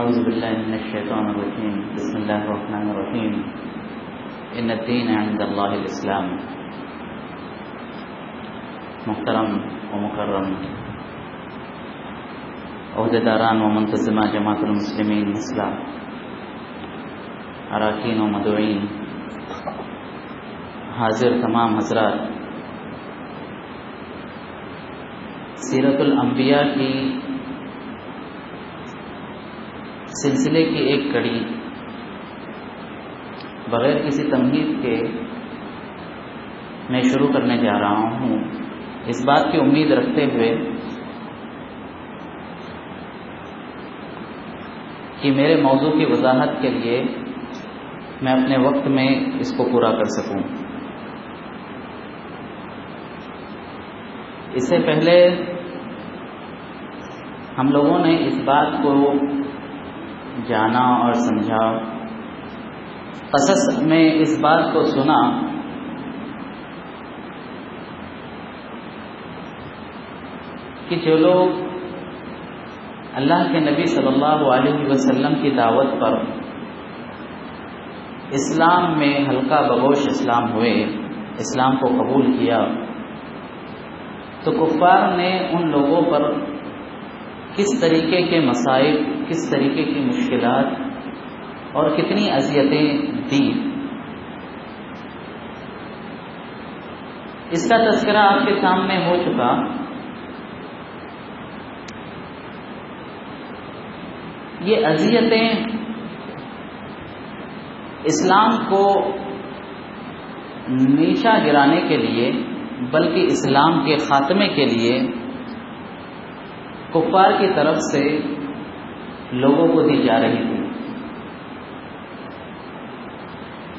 اعوذ باللہ من الشیطان الرجیم بسم اللہ الرحمن الرحیم ان الدین عند اللہ الاسلام. محترم و مکرم عہدیداران و منتظمہ جماعت المسلمین مسئلہ، اراکین و مدعوین، حاضر تمام حضرات، سیرت الانبیاء کی سلسلے کی ایک کڑی بغیر کسی تمہید کے میں شروع کرنے جا رہا ہوں، اس بات کی امید رکھتے ہوئے کہ میرے موضوع کی وضاحت کے لیے میں اپنے وقت میں اس کو پورا کر سکوں. اس سے پہلے ہم لوگوں نے اس بات کو جانا اور سمجھا، قصص میں اس بات کو سنا کہ جو لوگ اللہ کے نبی صلی اللہ علیہ وسلم کی دعوت پر اسلام میں حلقہ بگوش اسلام ہوئے، اسلام کو قبول کیا، تو کفار نے ان لوگوں پر کس طریقے کے مصائب، کس طریقے کی مشکلات اور کتنی اذیتیں دی، اس کا تذکرہ آپ کے سامنے ہو چکا. یہ اذیتیں اسلام کو نیچا گرانے کے لیے بلکہ اسلام کے خاتمے کے لیے کفار کی طرف سے لوگوں کو دی جا رہی تھی.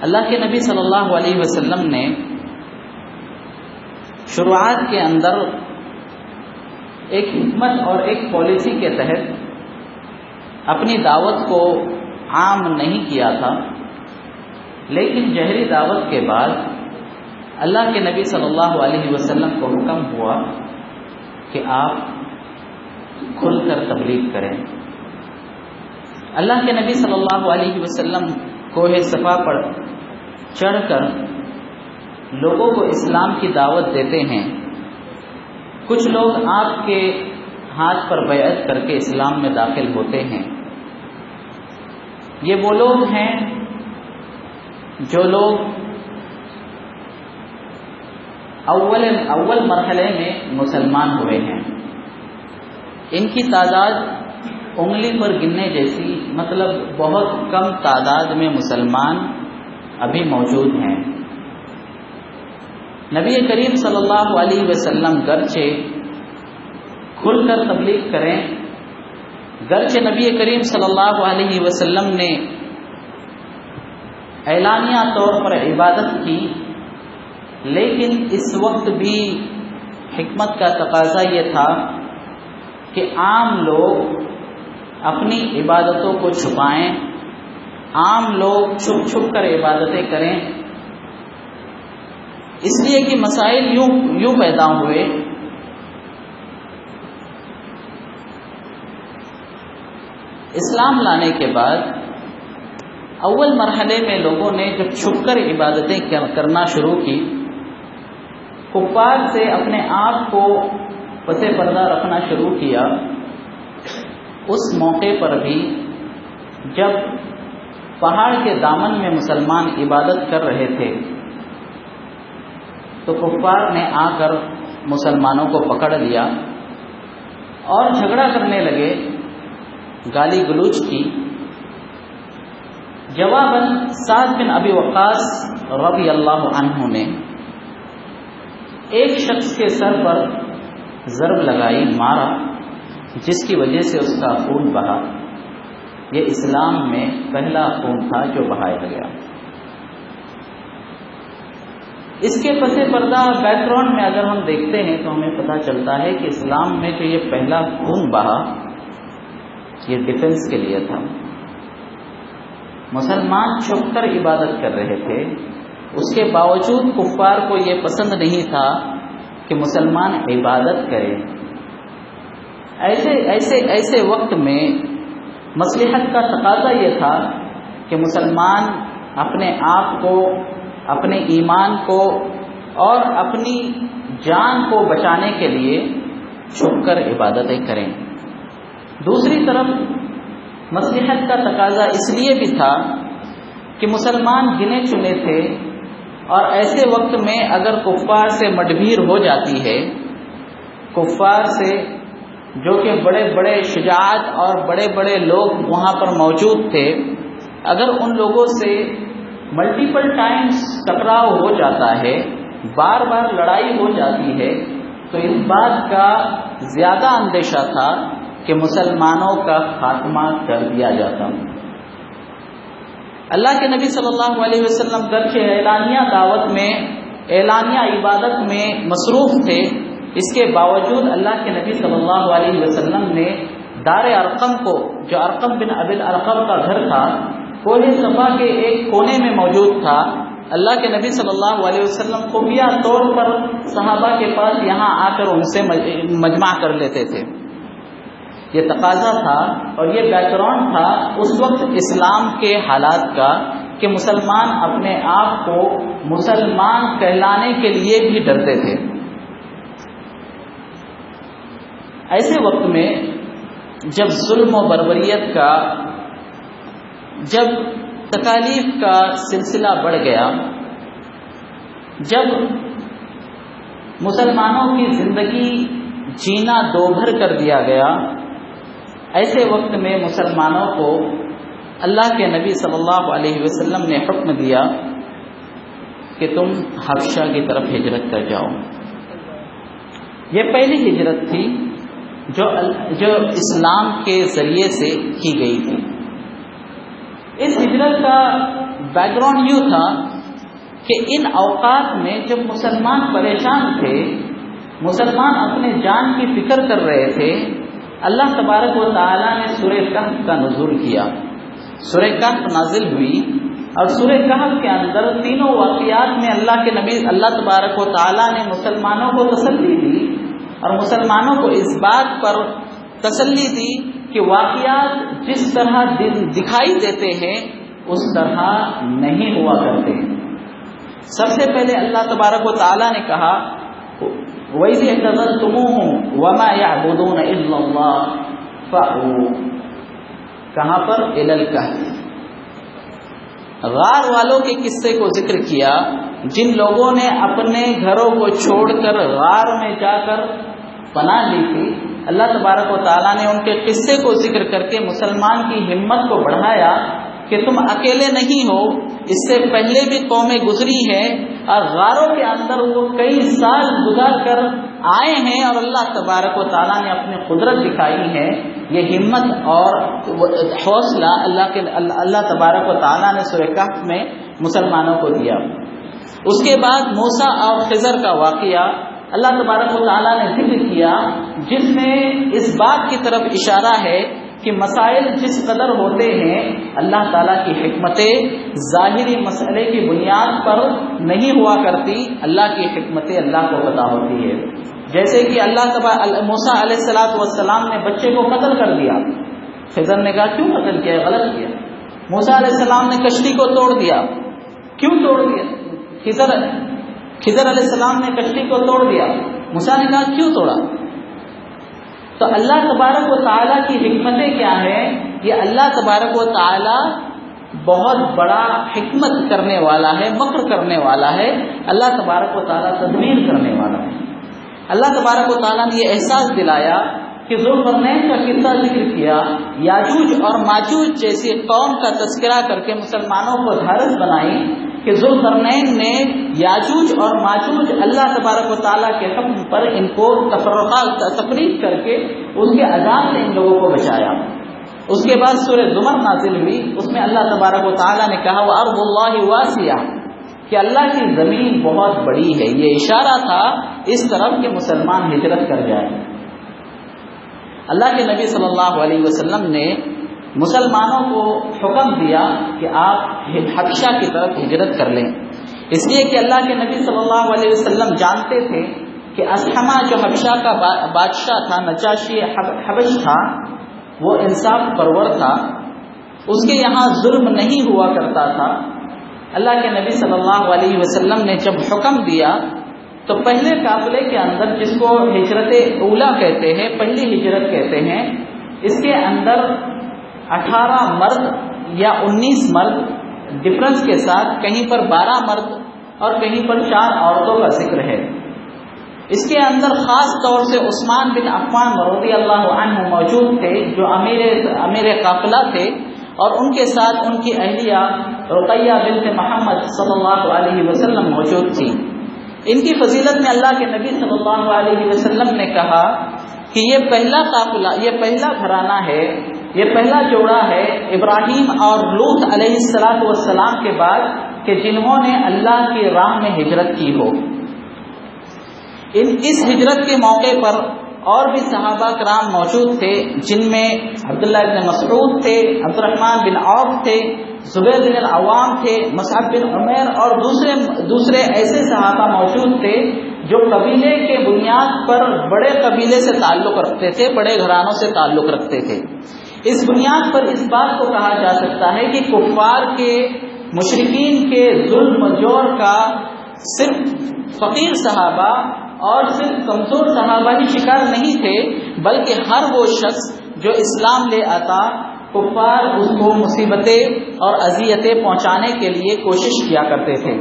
اللہ کے نبی صلی اللہ علیہ وسلم نے شروعات کے اندر ایک حکمت اور ایک پالیسی کے تحت اپنی دعوت کو عام نہیں کیا تھا، لیکن جہری دعوت کے بعد اللہ کے نبی صلی اللہ علیہ وسلم کو حکم ہوا کہ آپ کھل کر تبلیغ کریں. اللہ کے نبی صلی اللہ علیہ وسلم کوہ صفا پر چڑھ کر لوگوں کو اسلام کی دعوت دیتے ہیں. کچھ لوگ آپ کے ہاتھ پر بیعت کر کے اسلام میں داخل ہوتے ہیں. یہ وہ لوگ ہیں جو لوگ اول مرحلے میں مسلمان ہوئے ہیں. ان کی تعداد انگلی پر گننے جیسی، مطلب بہت کم تعداد میں مسلمان ابھی موجود ہیں. نبی کریم صلی اللہ علیہ وسلم گرچہ کھل کر تبلیغ کریں، گرچہ نبی کریم صلی اللہ علیہ وسلم نے اعلانیہ طور پر عبادت کی، لیکن اس وقت بھی حکمت کا تقاضا یہ تھا کہ عام لوگ اپنی عبادتوں کو چھپائیں، عام لوگ چھپ چھپ کر عبادتیں کریں. اس لیے کہ مسائل یوں پیدا ہوئے. اسلام لانے کے بعد اول مرحلے میں لوگوں نے جب چھپ کر عبادتیں کرنا شروع کی، کفار سے اپنے آپ کو پس پردہ رکھنا شروع کیا. اس موقع پر بھی جب پہاڑ کے دامن میں مسلمان عبادت کر رہے تھے تو کفار نے آ کر مسلمانوں کو پکڑ لیا اور جھگڑا کرنے لگے، گالی گلوچ کی. جواباً سعد بن ابی وقاص رضی اللہ عنہ نے ایک شخص کے سر پر ضرب لگائی، مارا، جس کی وجہ سے اس کا خون بہا. یہ اسلام میں پہلا خون تھا جو بہایا گیا۔ اس کے پس پردہ بیک گراؤنڈ میں اگر ہم دیکھتے ہیں تو ہمیں پتہ چلتا ہے کہ اسلام میں جو یہ پہلا خون بہا یہ ڈیفنس کے لیے تھا۔ مسلمان چھپ کر عبادت کر رہے تھے، اس کے باوجود کفار کو یہ پسند نہیں تھا کہ مسلمان عبادت کرے۔ ایسے وقت میں مصلحت کا تقاضا یہ تھا کہ مسلمان اپنے آپ کو، اپنے ایمان کو اور اپنی جان کو بچانے کے لیے چھپ کر عبادتیں کریں۔ دوسری طرف مصلحت کا تقاضا اس لیے بھی تھا کہ مسلمان گنے چنے تھے، اور ایسے وقت میں اگر کفار سے مڈبھیر ہو جاتی ہے، کفار سے جو کہ بڑے بڑے شجاعت اور بڑے بڑے لوگ وہاں پر موجود تھے، اگر ان لوگوں سے ملٹیپل ٹائمز ٹکراؤ ہو جاتا ہے، بار بار لڑائی ہو جاتی ہے، تو اس بات کا زیادہ اندیشہ تھا کہ مسلمانوں کا خاتمہ کر دیا جاتا۔ اللہ کے نبی صلی اللہ علیہ وسلم گرچہ اعلانیہ دعوت میں، اعلانیہ عبادت میں مصروف تھے، اس کے باوجود اللہ کے نبی صلی اللہ علیہ وسلم نے دار ارقم کو، جو ارقم بن ابی الارقم کا گھر تھا، کوہ صفا کے ایک کونے میں موجود تھا، اللہ کے نبی صلی اللہ علیہ وسلم خفیہ طور پر صحابہ کے پاس یہاں آ کر ان سے مجمع کر لیتے تھے۔ یہ تقاضا تھا اور یہ بیک گراؤنڈ تھا اس وقت اسلام کے حالات کا کہ مسلمان اپنے آپ کو مسلمان کہلانے کے لیے بھی ڈرتے تھے۔ ایسے وقت میں جب ظلم و بربریت کا، جب تکالیف کا سلسلہ بڑھ گیا، جب مسلمانوں کی زندگی جینا دوبھر کر دیا گیا، ایسے وقت میں مسلمانوں کو اللہ کے نبی صلی اللہ علیہ وسلم نے حکم دیا کہ تم حبشہ کی طرف ہجرت کر جاؤ۔ یہ پہلی ہجرت تھی جو اسلام کے ذریعے سے کی گئی تھی۔ اس ہجرت کا بیک گراؤنڈ یوں تھا کہ ان اوقات میں جب مسلمان پریشان تھے، مسلمان اپنے جان کی فکر کر رہے تھے، اللہ تبارک و تعالیٰ نے سورہ کہف کا نزول کیا۔ سورہ کہف نازل ہوئی اور سورہ کہف کے اندر تینوں واقعات میں اللہ تبارک و تعالیٰ نے مسلمانوں کو تسلی دی اور مسلمانوں کو اس بات پر تسلی دی کہ واقعات جس طرح دکھائی دیتے ہیں اس طرح نہیں ہوا کرتے۔ سب سے پہلے اللہ تبارک و تعالیٰ نے کہا وَإِذِ اعْتَزَلْتُمُوهُمْ وَمَا يَعْبُدُونَ إِلَّا اللَّهَ فَأْوُوا، کہاں پر؟ إِلَى الْكَهْفِ۔ غار والوں کے قصے کو ذکر کیا، جن لوگوں نے اپنے گھروں کو چھوڑ کر غار میں جا کر پناہ لی تھی، اللہ تبارک و تعالیٰ نے ان کے قصے کو ذکر کر کے مسلمان کی ہمت کو بڑھایا کہ تم اکیلے نہیں ہو، اس سے پہلے بھی قومیں گزری ہیں اور غاروں کے اندر وہ کئی سال گزار کر آئے ہیں اور اللہ تبارک و تعالیٰ نے اپنی قدرت دکھائی ہے۔ یہ ہمت اور حوصلہ اللہ تبارک و تعالیٰ نے سورہ کہف میں مسلمانوں کو دیا۔ اس کے بعد موسیٰ اور خضر کا واقعہ اللہ تبارک و تعالیٰ نے ذکر کیا، جس میں اس بات کی طرف اشارہ ہے کہ مسائل جس قدر ہوتے ہیں اللہ تعالیٰ کی حکمتیں ظاہری مسئلے کی بنیاد پر نہیں ہوا کرتی، اللہ کی حکمتیں اللہ کو پتہ ہوتی ہے۔ جیسے کہ موسیٰ علیہ السلام نے بچے کو قتل کر دیا، خضر نے کہا کیوں قتل کیا؟ غلط کیا۔ موسیٰ علیہ السلام نے کشتی کو توڑ دیا، کیوں توڑ دیا؟ خضر علیہ السلام نے کشتی کو توڑ دیا، موسیٰ نے کہا کیوں توڑا؟ تو اللہ تبارک و تعالیٰ کی حکمتیں کیا ہیں؟ یہ اللہ تبارک و تعالیٰ بہت بڑا حکمت کرنے والا ہے، مکر کرنے والا ہے، اللہ تبارک و تعالیٰ تدبیر کرنے والا ہے۔ اللہ تبارک و تعالیٰ نے یہ احساس دلایا کہ ذوالقرنین کا قصہ ذکر کیا، یاجوج اور ماجوج جیسی قوم کا تذکرہ کر کے مسلمانوں کو دھارس بنائی کہ ذوالقرنین نے یاجوج اور ماجوج اللہ تبارک و تعالیٰ کے حکم پر ان کو تفریق کر کے اس کے عذاب سے ان لوگوں کو بچایا۔ اس کے بعد سورہ زمر نازل ہوئی، اس میں اللہ تبارک و تعالیٰ نے کہا وَأَرْضُ اللَّهِ وَاسِعَةٌ کہ اللہ کی زمین بہت بڑی ہے۔ یہ اشارہ تھا اس طرف کہ مسلمان ہجرت کر جائیں۔ اللہ کے نبی صلی اللہ علیہ وسلم نے مسلمانوں کو حکم دیا کہ آپ حبشہ کی طرف ہجرت کر لیں، اس لیے کہ اللہ کے نبی صلی اللہ علیہ وسلم جانتے تھے کہ اسحمہ جو حبشہ کا بادشاہ تھا، نجاشی حبش تھا، وہ انصاف پرور تھا، اس کے یہاں ظلم نہیں ہوا کرتا تھا۔ اللہ کے نبی صلی اللہ علیہ وسلم نے جب حکم دیا تو پہلے قافلے کے اندر، جس کو ہجرت اولا کہتے ہیں، پہلی ہجرت کہتے ہیں، اس کے اندر 18 مرد یا 19 مرد ڈفرنس کے ساتھ، کہیں پر 12 مرد اور کہیں پر 4 عورتوں کا ذکر ہے۔ اس کے اندر خاص طور سے عثمان بن عفان رضی اللہ عنہ موجود تھے، جو امیر قافلہ تھے، اور ان کے ساتھ ان کی اہلیہ رقیہ بنت محمد صلی اللہ علیہ وسلم موجود تھی۔ ان کی فضیلت میں اللہ کے نبی صلی اللہ علیہ وسلم نے کہا کہ یہ پہلا قافلہ، یہ پہلا گھرانہ ہے، یہ پہلا جوڑا ہے ابراہیم اور لوط علیہ السلام کے بعد کہ جنہوں نے اللہ کی راہ میں ہجرت کی ہو۔ اس ہجرت کے موقع پر اور بھی صحابہ کرام موجود تھے، جن میں عبداللہ بن مسعود تھے، عبد الرحمن بن عوف تھے، زبیر بن العوام تھے، مصعب بن عمیر اور دوسرے ایسے صحابہ موجود تھے جو قبیلے کے بنیاد پر بڑے قبیلے سے تعلق رکھتے تھے، بڑے گھرانوں سے تعلق رکھتے تھے۔ اس بنیاد پر اس بات کو کہا جا سکتا ہے کہ کفار کے، مشرکین کے ظلم و جور کا صرف فقیر صحابہ اور صرف کمزور صحابہ ہی شکار نہیں تھے، بلکہ ہر وہ شخص جو اسلام لے آتا، کفار اس کو مصیبتیں اور اذیتیں پہنچانے کے لیے کوشش کیا کرتے تھے۔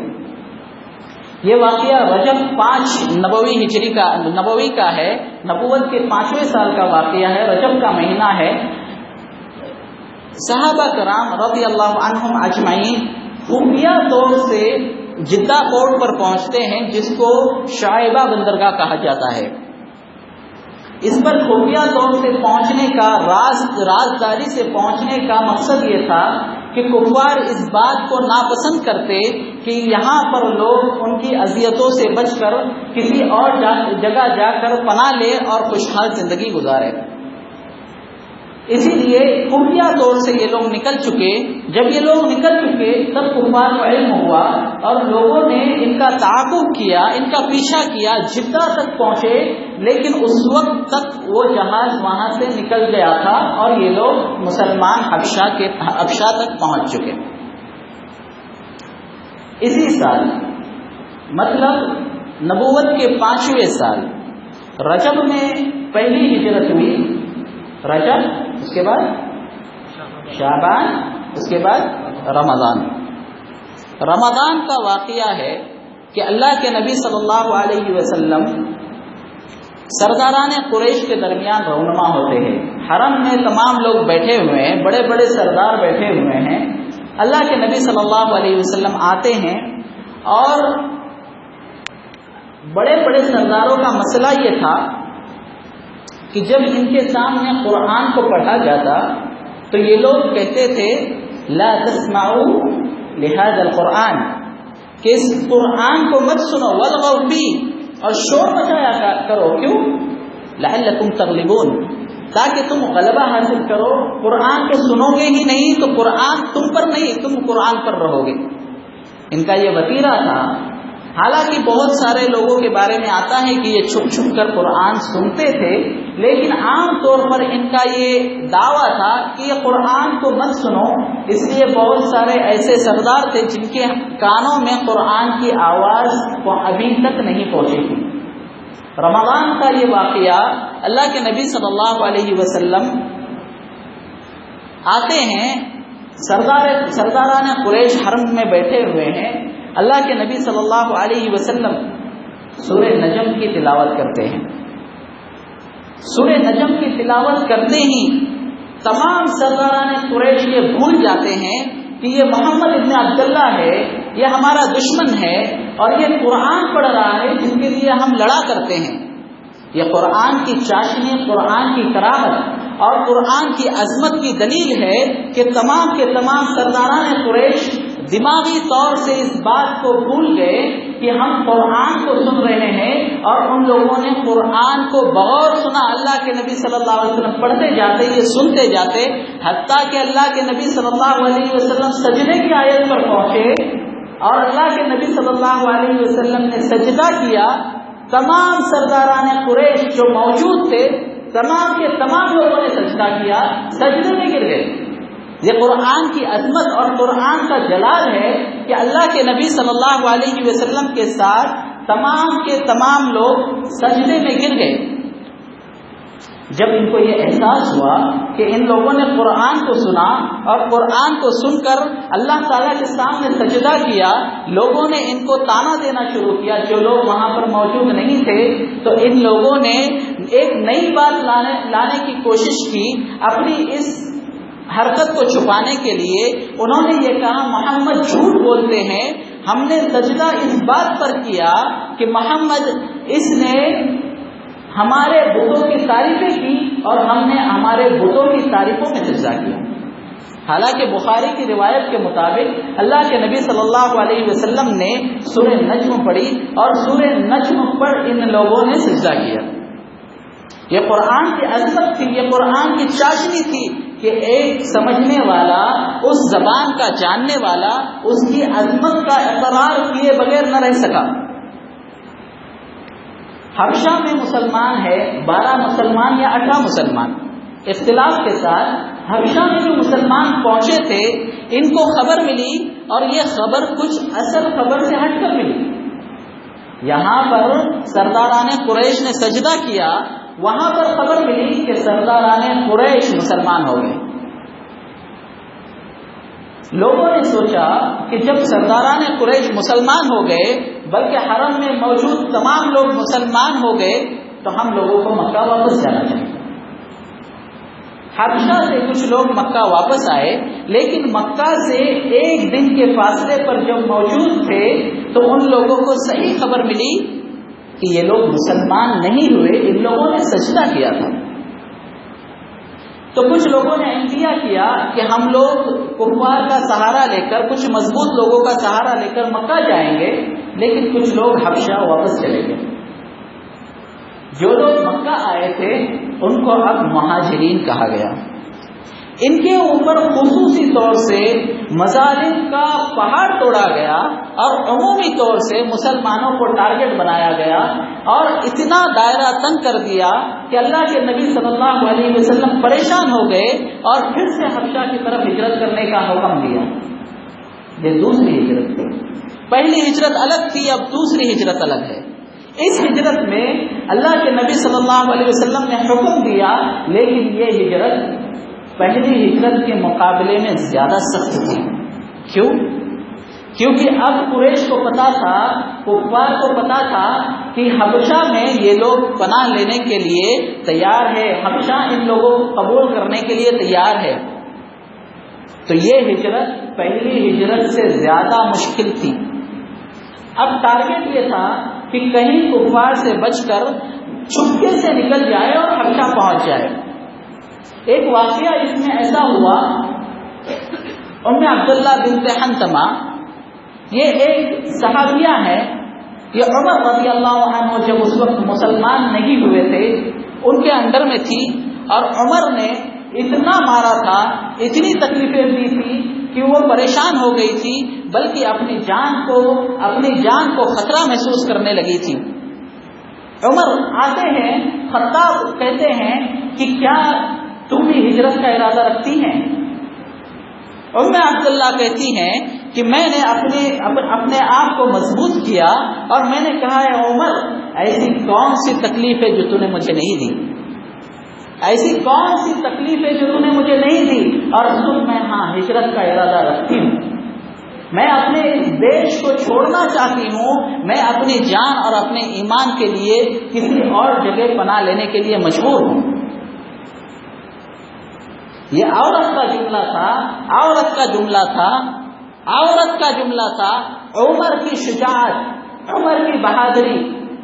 یہ واقعہ رجب 5 نبوی کا ہے، نبوت کے 5ویں سال کا واقعہ ہے، رجب کا مہینہ ہے۔ صحابہ کرام رضی اللہ عنہم اجمعین خفیہ طور سے جدہ پورٹ پر پہنچتے ہیں، جس کو شائبہ بندرگاہ کہا جاتا ہے۔ اس پر خفیہ طور سے پہنچنے کا، رازداری سے پہنچنے کا مقصد یہ تھا کہ کفار اس بات کو ناپسند کرتے کہ یہاں پر لوگ ان کی اذیتوں سے بچ کر کسی اور جگہ جا کر پناہ لے اور خوشحال زندگی گزارے۔ اسی لیے خفیہ طور سے یہ لوگ نکل چکے۔ جب یہ لوگ نکل چکے تب کفار کو علم ہوا اور لوگوں نے ان کا تعاقب کیا، ان کا پیچھا کیا، جدہ تک پہنچے، لیکن اس وقت تک وہ جہاز وہاں سے نکل گیا تھا اور یہ لوگ مسلمان حبشہ تک پہنچ چکے۔ اسی سال، مطلب نبوت کے 5ویں سال، رجب میں پہلی ہجرت ہوئی۔ رجب، اس کے بعد شعبان، اس کے بعد رمضان۔ رمضان کا واقعہ ہے کہ اللہ کے نبی صلی اللہ علیہ وسلم سرداران قریش کے درمیان رونما ہوتے ہیں۔ حرم میں تمام لوگ بیٹھے ہوئے ہیں، بڑے بڑے سردار بیٹھے ہوئے ہیں۔ اللہ کے نبی صلی اللہ علیہ وسلم آتے ہیں اور بڑے بڑے سرداروں کا مسئلہ یہ تھا کہ جب ان کے سامنے قرآن کو پڑھا جاتا تو یہ لوگ کہتے تھے لا تسمعوا لهذا القرآن، کہ اس قرآن کو مت سنو، والغوا فیہ، اور شور مچایا کرو، کیوں؟ لعلکم تغلبون، تاکہ تم غلبہ حاصل کرو۔ قرآن کو سنو گے ہی نہیں تو قرآن تم پر نہیں، تم قرآن پر رہو گے۔ ان کا یہ وتیرہ تھا۔ حالانکہ بہت سارے لوگوں کے بارے میں آتا ہے کہ یہ چھپ چھپ کر قرآن سنتے تھے، لیکن عام طور پر ان کا یہ دعویٰ تھا کہ یہ قرآن کو مت سنو۔ اس لیے بہت سارے ایسے سردار تھے جن کے کانوں میں قرآن کی آواز ابھی تک نہیں پہنچی تھی۔ رمضان کا یہ واقعہ، اللہ کے نبی صلی اللہ علیہ وسلم آتے ہیں، سرداران قریش حرم میں بیٹھے ہوئے ہیں۔ اللہ کے نبی صلی اللہ علیہ وسلم سورہ نجم کی تلاوت کرتے ہیں۔ سورہ نجم کی تلاوت کرتے ہی تمام سرداران قریش یہ بھول جاتے ہیں کہ یہ محمد ابن عبداللہ ہے، یہ ہمارا دشمن ہے اور یہ قرآن پڑھ رہا ہے جن کے لیے ہم لڑا کرتے ہیں۔ یہ قرآن کی چاشنی، قرآن کی کرامت اور قرآن کی عظمت کی دلیل ہے کہ تمام کے تمام سرداران قریش دماغی طور سے اس بات کو بھول گئے کہ ہم قرآن کو سن رہے ہیں، اور ان لوگوں نے قرآن کو بغور سنا۔ اللہ کے نبی صلی اللہ علیہ وسلم پڑھتے جاتے، یہ سنتے جاتے، حتیٰ کہ اللہ کے نبی صلی اللہ علیہ وسلم سجدے کی آیت پر پہنچے اور اللہ کے نبی صلی اللہ علیہ وسلم نے سجدہ کیا۔ تمام سرداران قریش جو موجود تھے، تمام کے تمام لوگوں نے سجدہ کیا، سجدے میں گر گئے۔ یہ قرآن کی عظمت اور قرآن کا جلال ہے کہ اللہ کے نبی صلی اللہ علیہ وسلم کے ساتھ تمام کے تمام لوگ سجدے میں گر گئے۔ جب ان کو یہ احساس ہوا کہ ان لوگوں نے قرآن کو سنا اور قرآن کو سن کر اللہ تعالیٰ کے سامنے سجدہ کیا، لوگوں نے ان کو تانا دینا شروع کیا۔ جو لوگ وہاں پر موجود نہیں تھے تو ان لوگوں نے ایک نئی بات لانے کی کوشش کی۔ اپنی اس حرکت کو چھپانے کے لیے انہوں نے یہ کہا محمد جھوٹ بولتے ہیں، ہم نے سجدہ اس بات پر کیا کہ محمد اس نے ہمارے بتوں کی تعریفیں کی اور ہم نے ہمارے بتوں کی تعریفوں میں سجدہ کیا۔ حالانکہ بخاری کی روایت کے مطابق اللہ کے نبی صلی اللہ علیہ وسلم نے سورہ نجم پڑھی اور سورہ نجم پر ان لوگوں نے سجدہ کیا۔ یہ قرآن کی عظمت تھی، یہ قرآن کی چاشنی تھی کہ ایک سمجھنے والا، اس زبان کا جاننے والا اس کی عظمت کا اقرار کیے بغیر نہ رہ سکا۔ حبشہ میں مسلمان ہے 12 مسلمان یا 18 مسلمان، اختلاف کے ساتھ حبشہ میں جو مسلمان پہنچے تھے ان کو خبر ملی، اور یہ خبر کچھ اصل خبر سے ہٹ کر ملی۔ یہاں پر سرداران قریش نے سجدہ کیا، وہاں پر خبر ملی کہ سرداران قریش مسلمان ہو گئے۔ لوگوں نے سوچا کہ جب سرداران قریش مسلمان ہو گئے، بلکہ حرم میں موجود تمام لوگ مسلمان ہو گئے، تو ہم لوگوں کو مکہ واپس جانا چاہیے۔ حبشہ سے کچھ لوگ مکہ واپس آئے، لیکن مکہ سے ایک دن کے فاصلے پر جب موجود تھے تو ان لوگوں کو صحیح خبر ملی کہ یہ لوگ مسلمان نہیں ہوئے، ان لوگوں نے سجدہ کیا تھا۔ تو کچھ لوگوں نے عندیہ کیا کہ ہم لوگ کفار کا سہارا لے کر، کچھ مضبوط لوگوں کا سہارا لے کر مکہ جائیں گے، لیکن کچھ لوگ حبشہ واپس چلے گئے۔ جو لوگ مکہ آئے تھے ان کو اب مہاجرین کہا گیا۔ ان کے اوپر خصوصی طور سے مظالم کا پہاڑ توڑا گیا اور عمومی طور سے مسلمانوں کو ٹارگٹ بنایا گیا، اور اتنا دائرہ تنگ کر دیا کہ اللہ کے نبی صلی اللہ علیہ وسلم پریشان ہو گئے اور پھر سے حبشہ کی طرف ہجرت کرنے کا حکم دیا۔ یہ دوسری ہجرت تھی، پہلی ہجرت الگ تھی، اب دوسری ہجرت الگ ہے۔ اس ہجرت میں اللہ کے نبی صلی اللہ علیہ وسلم نے حکم دیا، لیکن یہ ہجرت پہلی ہجرت کے مقابلے میں زیادہ سخت تھی۔ کیوں؟ کیونکہ اب قریش کو پتا تھا، کفار کو پتا تھا کہ حبشہ میں یہ لوگ پناہ لینے کے لیے تیار ہے، حبشہ ان لوگوں کو قبول کرنے کے لیے تیار ہے۔ تو یہ ہجرت پہلی ہجرت سے زیادہ مشکل تھی۔ اب ٹارگٹ یہ تھا کہ کہیں کفار سے بچ کر چھپکے سے نکل جائے اور حبشہ پہنچ جائے۔ ایک واقعہ اس میں ایسا ہوا، ام عبداللہ بنت حنتمہ، یہ ایک صحابیہ ہے، یہ عمر رضی اللہ عنہ جب اس وقت مسلمان نہیں ہوئے تھے ان کے انڈر میں تھی، اور عمر نے اتنا مارا تھا، اتنی تکلیفیں دی تھی کہ وہ پریشان ہو گئی تھی، بلکہ اپنی جان کو خطرہ محسوس کرنے لگی تھی۔ عمر آتے ہیں، خطاب کہتے ہیں کہ کیا تم بھی ہجرت کا ارادہ رکھتی ہیں؟ ام عبداللہ کہتی ہیں کہ میں نے اپنے آپ کو مضبوط کیا اور میں نے کہا ہے عمر، ایسی کون سی تکلیف ہے جو تو نے مجھے نہیں دی، ایسی کون سی تکلیف ہے جو تو نے مجھے نہیں دی، اور سن میں ہجرت کا ارادہ رکھتی ہوں، میں اپنے اس دیش کو چھوڑنا چاہتی ہوں، میں اپنی جان اور اپنے ایمان کے لیے کسی اور جگہ پناہ لینے کے لیے مجبور ہوں۔ یہ عورت کا جملہ تھا، عورت کا جملہ تھا۔ عمر کی شجاعت، عمر کی بہادری،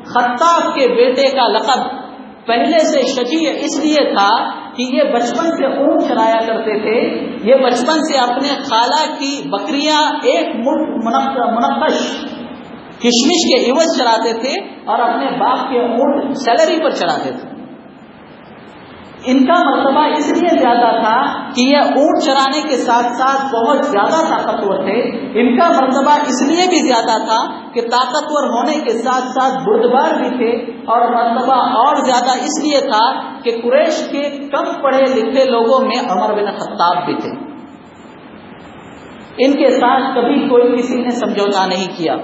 خطاب کے بیٹے کا لقب پہلے سے شجیع اس لیے تھا کہ یہ بچپن سے اونٹ چرایا کرتے تھے، یہ بچپن سے اپنے خالہ کی بکریاں ایک منقش کشمش کے عوض چراتے تھے اور اپنے باپ کے اونٹ سیلری پر چراتے تھے۔ ان کا مرتبہ اس لیے زیادہ تھا کہ یہ اونٹ چرانے کے ساتھ ساتھ بہت زیادہ طاقتور تھے۔ ان کا مرتبہ اس لیے بھی زیادہ تھا کہ طاقتور ہونے کے ساتھ ساتھ بردبار بھی تھے، اور مرتبہ اور زیادہ اس لیے تھا کہ قریش کے کم پڑھے لکھے لوگوں میں عمر بن خطاب بھی تھے۔ ان کے ساتھ کبھی کوئی کسی نے سمجھوتا نہیں کیا،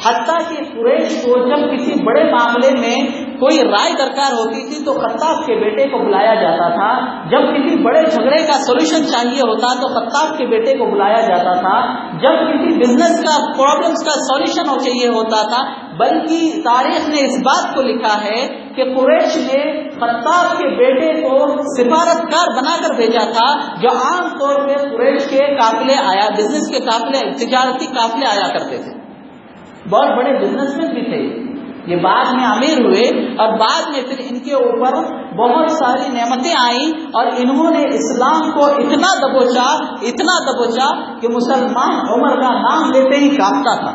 حتیٰ کہ قریش کو جب کسی بڑے معاملے میں کوئی رائے درکار ہوتی تھی تو خطاب کے بیٹے کو بلایا جاتا تھا، جب کسی بڑے جھگڑے کا سولوشن چاہیے ہوتا تو خطاب کے بیٹے کو بلایا جاتا تھا، جب کسی بزنس کا پرابلمس کا سولوشن چاہیے ہوتا تھا۔ بلکہ تاریخ نے اس بات کو لکھا ہے کہ قریش نے خطاب کے بیٹے کو سفارتکار بنا کر بھیجا تھا، جو عام طور پہ قریش کے قافلے آیا، بزنس کے قافلے، تجارتی قافلے آیا کرتے تھے، بہت بڑے بزنس مین بھی تھے۔ یہ بعد میں امیر ہوئے اور بعد میں پھر ان کے اوپر بہت ساری نعمتیں آئیں اور انہوں نے اسلام کو اتنا دبوچا کہ مسلمان عمر کا نام لیتے ہی کانپتا تھا۔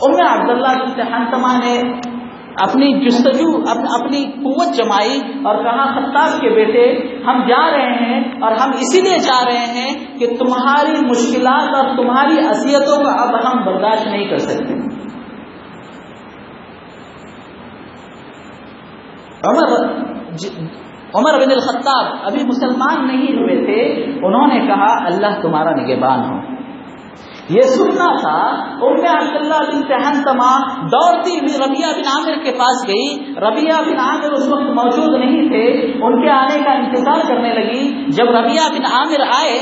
ام عبداللہ بنت حنتمہ نے اپنی جستجو اپنی قوت جمائی اور کہا خطاب کے بیٹے ہم جا رہے ہیں، اور ہم اسی لیے جا رہے ہیں کہ تمہاری مشکلات اور تمہاری اذیتوں کو اب ہم برداشت نہیں کر سکتے۔ عمر بن الخطاب ابھی مسلمان نہیں ہوئے تھے، انہوں نے کہا اللہ تمہارا نگہبان ہو۔ یہ سننا تھا، ام عبداللہ بنت حنتمہ دوڑتی ہوئی ربیعہ بن عامر کے پاس گئی۔ ربیعہ بن عامر اس وقت موجود نہیں تھے، ان کے آنے کا انتظار کرنے لگی۔ جب ربیعہ بن عامر آئے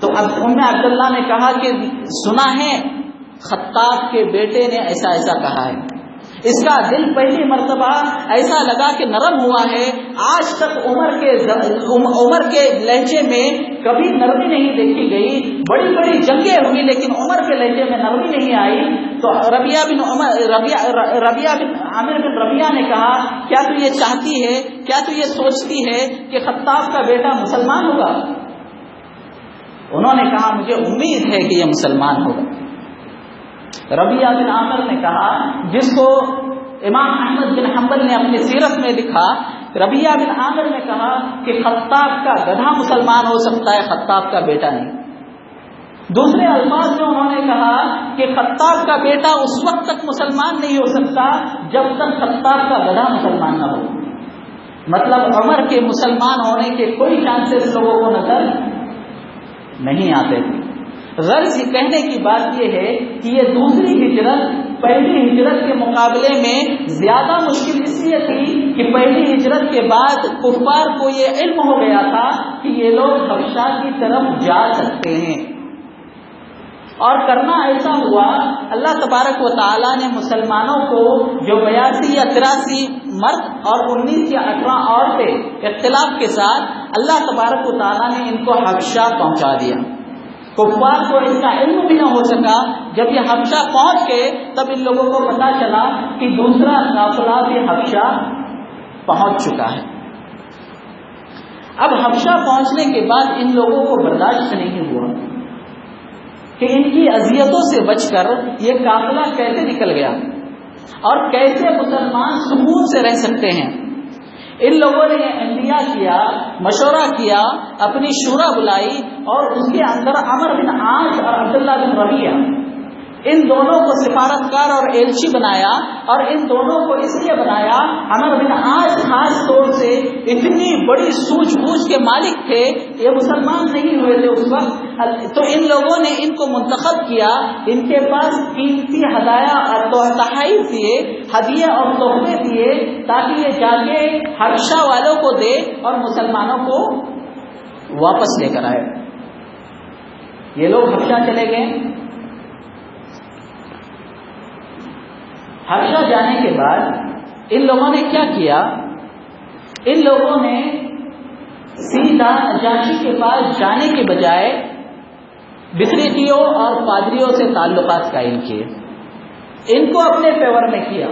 تو ام عبداللہ نے کہا کہ سنا ہے خطاب کے بیٹے نے ایسا ایسا کہا ہے۔ اس کا دل پہلی مرتبہ ایسا لگا کہ نرم ہوا ہے، آج تک عمر کے لہجے میں کبھی نرمی نہیں دیکھی گئی، بڑی بڑی جنگیں ہوئی لیکن عمر کے لہجے میں نرمی نہیں آئی۔ تو ربیعہ بن عامر بن ربیعہ نے کہا کیا تو یہ چاہتی ہے، کیا تو یہ سوچتی ہے کہ خطاب کا بیٹا مسلمان ہوگا؟ انہوں نے کہا مجھے امید ہے کہ یہ مسلمان ہوگا۔ ربیعہ بن عامر نے کہا، جس کو امام احمد بن حنبل نے اپنی سیرت میں لکھا، ربیعہ بن عامر نے کہا کہ خطاب کا گدھا مسلمان ہو سکتا ہے، خطاب کا بیٹا نہیں۔ دوسرے الفاظ میں انہوں نے کہا کہ خطاب کا بیٹا اس وقت تک مسلمان نہیں ہو سکتا جب تک خطاب کا گدھا مسلمان نہ ہو۔ مطلب عمر کے مسلمان ہونے کے کوئی چانسز لوگوں کو نظر نہیں آتے تھے۔ غرض کہنے کی بات یہ ہے کہ یہ دوسری ہجرت پہلی ہجرت کے مقابلے میں زیادہ مشکل اس لیے تھی کہ پہلی ہجرت کے بعد کفار کو یہ علم ہو گیا تھا کہ یہ لوگ حبشہ کی طرف جا سکتے ہیں، اور کرنا ایسا ہوا اللہ تبارک و تعالیٰ نے مسلمانوں کو جو 82 یا 83 مرد اور 19 یا 18 عورتیں اختلاف کے ساتھ اللہ تبارک و تعالیٰ نے ان کو حبشہ پہنچا دیا۔ کفار کو اس کا علم بھی نہ ہو سکا، جب یہ حبشہ پہنچ گئے تب ان لوگوں کو پتا چلا کہ دوسرا قافلہ بھی حبشہ پہنچ چکا ہے۔ اب حبشہ پہنچنے کے بعد ان لوگوں کو برداشت نہیں ہوا کہ ان کی اذیتوں سے بچ کر یہ قافلہ کیسے نکل گیا اور کیسے مسلمان سکون سے رہ سکتے ہیں۔ ان لوگوں نے انبیاء کیا، مشورہ کیا، اپنی شورا بلائی اور اس کے اندر عمر بن عاص اور عبداللہ بن ربیعہ ان دونوں کو سفارتکار اور ایلچی بنایا، اور ان دونوں کو اس لیے بنایا، عمر بن عاص خاص طور سے اتنی بڑی سوجھ بوجھ کے مالک تھے، یہ مسلمان نہیں ہوئے تھے اس وقت، تو ان لوگوں نے ان کو منتخب کیا، ان کے پاس قیمتی ہدایہ اور تحائف دیے، ہدیے اور تحفے دیے، تاکہ یہ جا کے حبشہ والوں کو دے اور مسلمانوں کو واپس لے کر آئے۔ یہ لوگ حبشہ چلے گئے۔ حبشہ جانے کے بعد ان لوگوں نے کیا کیا؟ ان لوگوں نے سیدھا نجاشی کے پاس جانے کے بجائے بطریقیوں اور پادریوں سے تعلقات قائم کیے، ان کو اپنے فیور میں کیا۔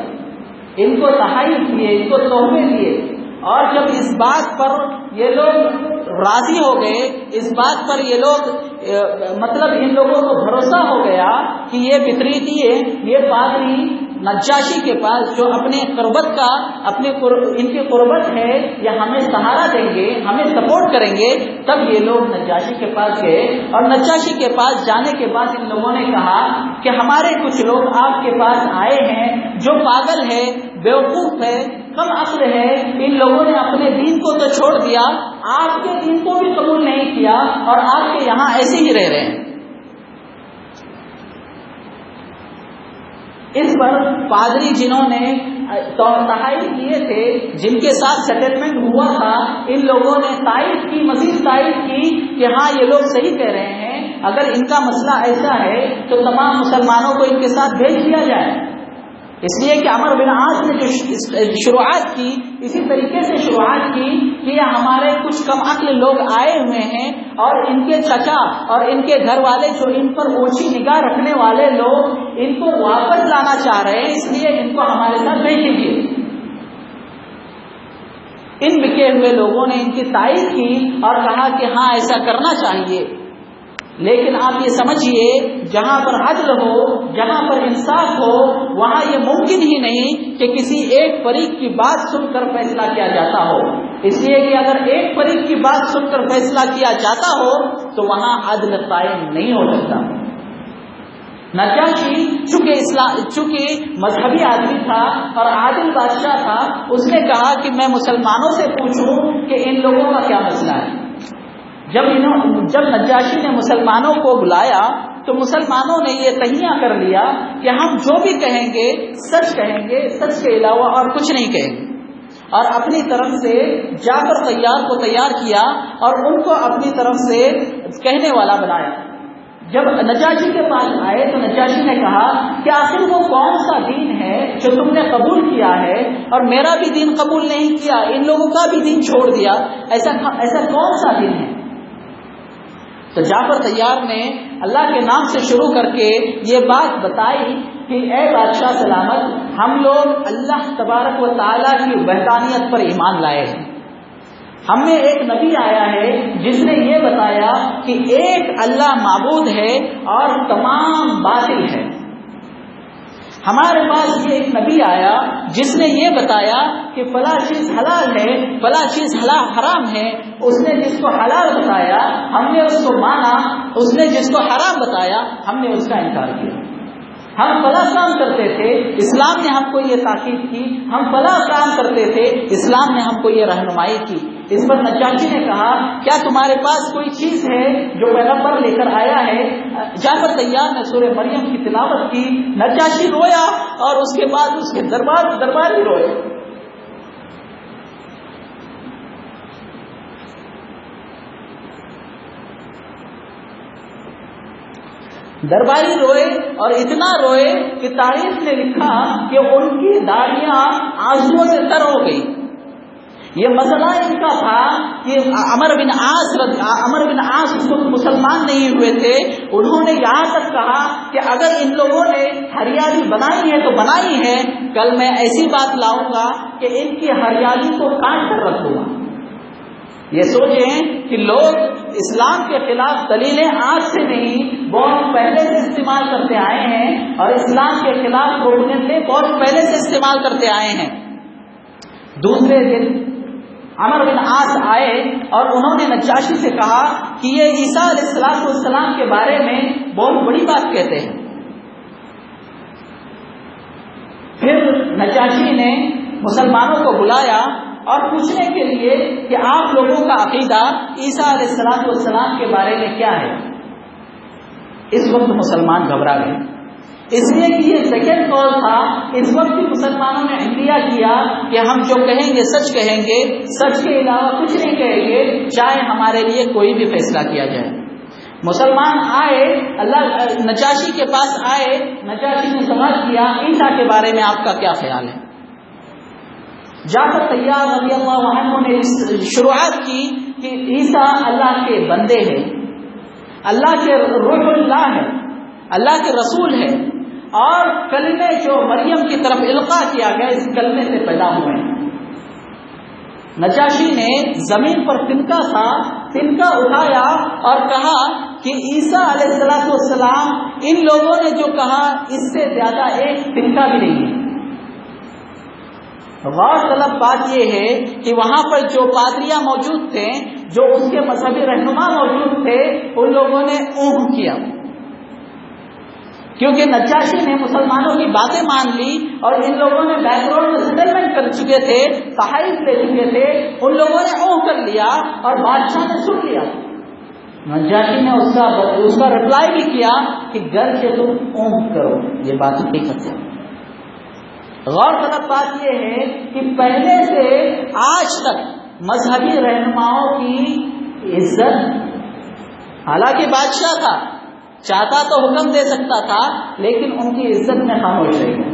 ان کو تحائف دیے، ان کو تحفے دیے، اور جب اس بات پر یہ لوگ راضی ہو گئے، اس بات پر یہ لوگ مطلب ان لوگوں کو بھروسہ ہو گیا کہ یہ فطریتی ہے، یہ پادری نجاشی کے پاس جو اپنے قربت کا ان کی قربت ہے یا ہمیں سہارا دیں گے، ہمیں سپورٹ کریں گے، تب یہ لوگ نجاشی کے پاس گئے، اور نجاشی کے پاس جانے کے بعد ان لوگوں نے کہا کہ ہمارے کچھ لوگ آپ کے پاس آئے ہیں جو پاگل ہے، بیوقوف ہے، کم عقل ہے، ان لوگوں نے اپنے دین کو تو چھوڑ دیا، آپ کے دین کو بھی قبول نہیں کیا، اور آپ کے یہاں ایسے ہی رہ رہے ہیں۔ اس پر پادری جنہوں نے تحائف کیے تھے، جن کے ساتھ سیٹلمنٹ ہوا تھا، ان لوگوں نے تائید کی، مزید تائید کی کہ ہاں یہ لوگ صحیح کہہ رہے ہیں، اگر ان کا مسئلہ ایسا ہے تو تمام مسلمانوں کو ان کے ساتھ بھیج دیا جائے۔ اس لیے کہ عمر بن عاص نے جو شروعات کی، اسی طریقے سے شروعات کی کہ ہمارے کچھ کم عقل لوگ آئے ہوئے ہیں، اور ان کے چچا اور ان کے گھر والے جو ان پر اوچھی نگاہ رکھنے والے لوگ ان کو واپس لانا چاہ رہے ہیں، اس لیے ان کو ہمارے ساتھ بھیج دیجیے۔ ان بکے ہوئے لوگوں نے ان کی تائید کی اور کہا کہ ہاں ایسا کرنا چاہیے، لیکن آپ یہ سمجھیے جہاں پر عدل ہو، جہاں پر انصاف ہو، وہاں یہ ممکن ہی نہیں کہ کسی ایک فریق کی بات سن کر فیصلہ کیا جاتا ہو، اس لیے کہ اگر ایک فریق کی بات سن کر فیصلہ کیا جاتا ہو تو وہاں عدل قائم نہیں ہو سکتا۔ نجاشی چونکہ مذہبی آدمی تھا اور عادل بادشاہ تھا، اس نے کہا کہ میں مسلمانوں سے پوچھوں کہ ان لوگوں کا کیا مسئلہ ہے۔ جب نجاشی نے مسلمانوں کو بلایا تو مسلمانوں نے یہ تہیہ کر لیا کہ ہم جو بھی کہیں گے سچ کہیں گے، سچ کے علاوہ اور کچھ نہیں کہیں گے، اور اپنی طرف سے جعفر طیار کو تیار کیا اور ان کو اپنی طرف سے کہنے والا بنایا۔ جب نجاشی کے پاس آئے تو نجاشی نے کہا کہ آخر وہ کون سا دین ہے جو تم نے قبول کیا ہے اور میرا بھی دین قبول نہیں کیا، ان لوگوں کا بھی دین چھوڑ دیا، ایسا کون سا دین ہے؟ تو جعفر طیار نے اللہ کے نام سے شروع کر کے یہ بات بتائی کہ اے بادشاہ سلامت، ہم لوگ اللہ تبارک و تعالیٰ کی وحدانیت پر ایمان لائے ہیں۔ ہم میں ایک نبی آیا ہے جس نے یہ بتایا کہ ایک اللہ معبود ہے اور تمام باطل ہے۔ ہمارے پاس یہ ایک نبی آیا جس نے یہ بتایا کہ فلاں چیز حلال ہے، فلاں چیز حرام ہے، اس نے جس کو حلال بتایا ہم نے اس کو مانا، اس نے جس کو حرام بتایا ہم نے اس کا انکار کیا۔ ہم فلاں کام کرتے تھے، اسلام نے ہم کو یہ تاکید کی، ہم فلاں کام کرتے تھے، اسلام نے ہم کو یہ رہنمائی کی۔ اس پر نجاشی نے کہا کیا تمہارے پاس کوئی چیز ہے جو پیغمبر لے کر آیا ہے؟ جعفر طیار نے سورہ مریم کی تلاوت کی، نجاشی رویا اور اس کے بعد اس کے درباری روئے۔ درباری روئے اور اتنا روئے کہ تاریخ نے لکھا کہ ان کی داڑھیاں آنسوؤں سے تر ہو گئی۔ یہ مسئلہ ان کا تھا کہ عمر بن عاص مسلمان نہیں ہوئے تھے، انہوں نے یہاں تک کہا کہ اگر ان لوگوں نے ہریالی بنائی ہے تو بنائی ہے، کل میں ایسی بات لاؤں گا کہ ان کی ہریالی کو کاٹ کر رکھوں گا۔ یہ سوچیں کہ لوگ اسلام کے خلاف دلیلیں آج سے نہیں بہت پہلے سے استعمال کرتے آئے ہیں، اور اسلام کے خلاف روکنے بہت پہلے سے استعمال کرتے آئے ہیں۔ دوسرے دن عمر بن عاص آئے اور انہوں نے نجاشی سے کہا کہ یہ عیسیٰ علیہ السلام کے بارے میں بہت بڑی بات کہتے ہیں۔ پھر نجاشی نے مسلمانوں کو بلایا اور پوچھنے کے لیے کہ آپ لوگوں کا عقیدہ عیسیٰ علیہ السلام کے بارے میں کیا ہے۔ اس وقت مسلمان گھبرا گئے، اس لیے کہ یہ سیکنڈ کال تھا۔ اس وقت بھی مسلمانوں نے عندیہ کیا کہ ہم جو کہیں گے سچ کہیں گے، سچ کے علاوہ کچھ نہیں کہیں گے، چاہے ہمارے لیے کوئی بھی فیصلہ کیا جائے۔ مسلمان آئے، نجاشی کے پاس آئے، نجاشی نے سوال کیا عیسیٰ کے بارے میں آپ کا کیا خیال ہے؟ جعفر طیار رضی اللہ عنہ نے شروعات کی کہ عیسیٰ اللہ کے بندے ہیں، اللہ کے روح اللہ ہے، اللہ کے رسول ہے، اور کلمے جو مریم کی طرف القاء کیا گیا اس کلمے سے پیدا ہوئے ہیں۔ نجاشی نے زمین پر تنکا اٹھایا اور کہا کہ عیسیٰ علیہ السلام ان لوگوں نے جو کہا اس سے زیادہ ایک تنکا بھی نہیں ہے۔ غور طلب بات یہ ہے کہ وہاں پر جو پادریاں موجود تھے، جو اس کے مذہبی رہنما موجود تھے، ان لوگوں نے اونگ کیا، کیونکہ نجاشی نے مسلمانوں کی باتیں مان لی اور ان لوگوں نے بیک گراؤنڈ میں سیٹلمنٹ کر چکے تھے، تحائف لے چکے تھے، ان لوگوں نے اونگ کر لیا اور بادشاہ نے سن لیا۔ نجاشی نے اس کا رپلائی بھی کیا کہ گھر سے تم اونگ کرو، یہ بات حقیقت ہے۔ غور طلب بات یہ ہے کہ پہلے سے آج تک مذہبی رہنماؤں کی عزت، حالانکہ بادشاہ تھا، چاہتا تو حکم دے سکتا تھا، لیکن ان کی عزت میں خاموش رہ گیا۔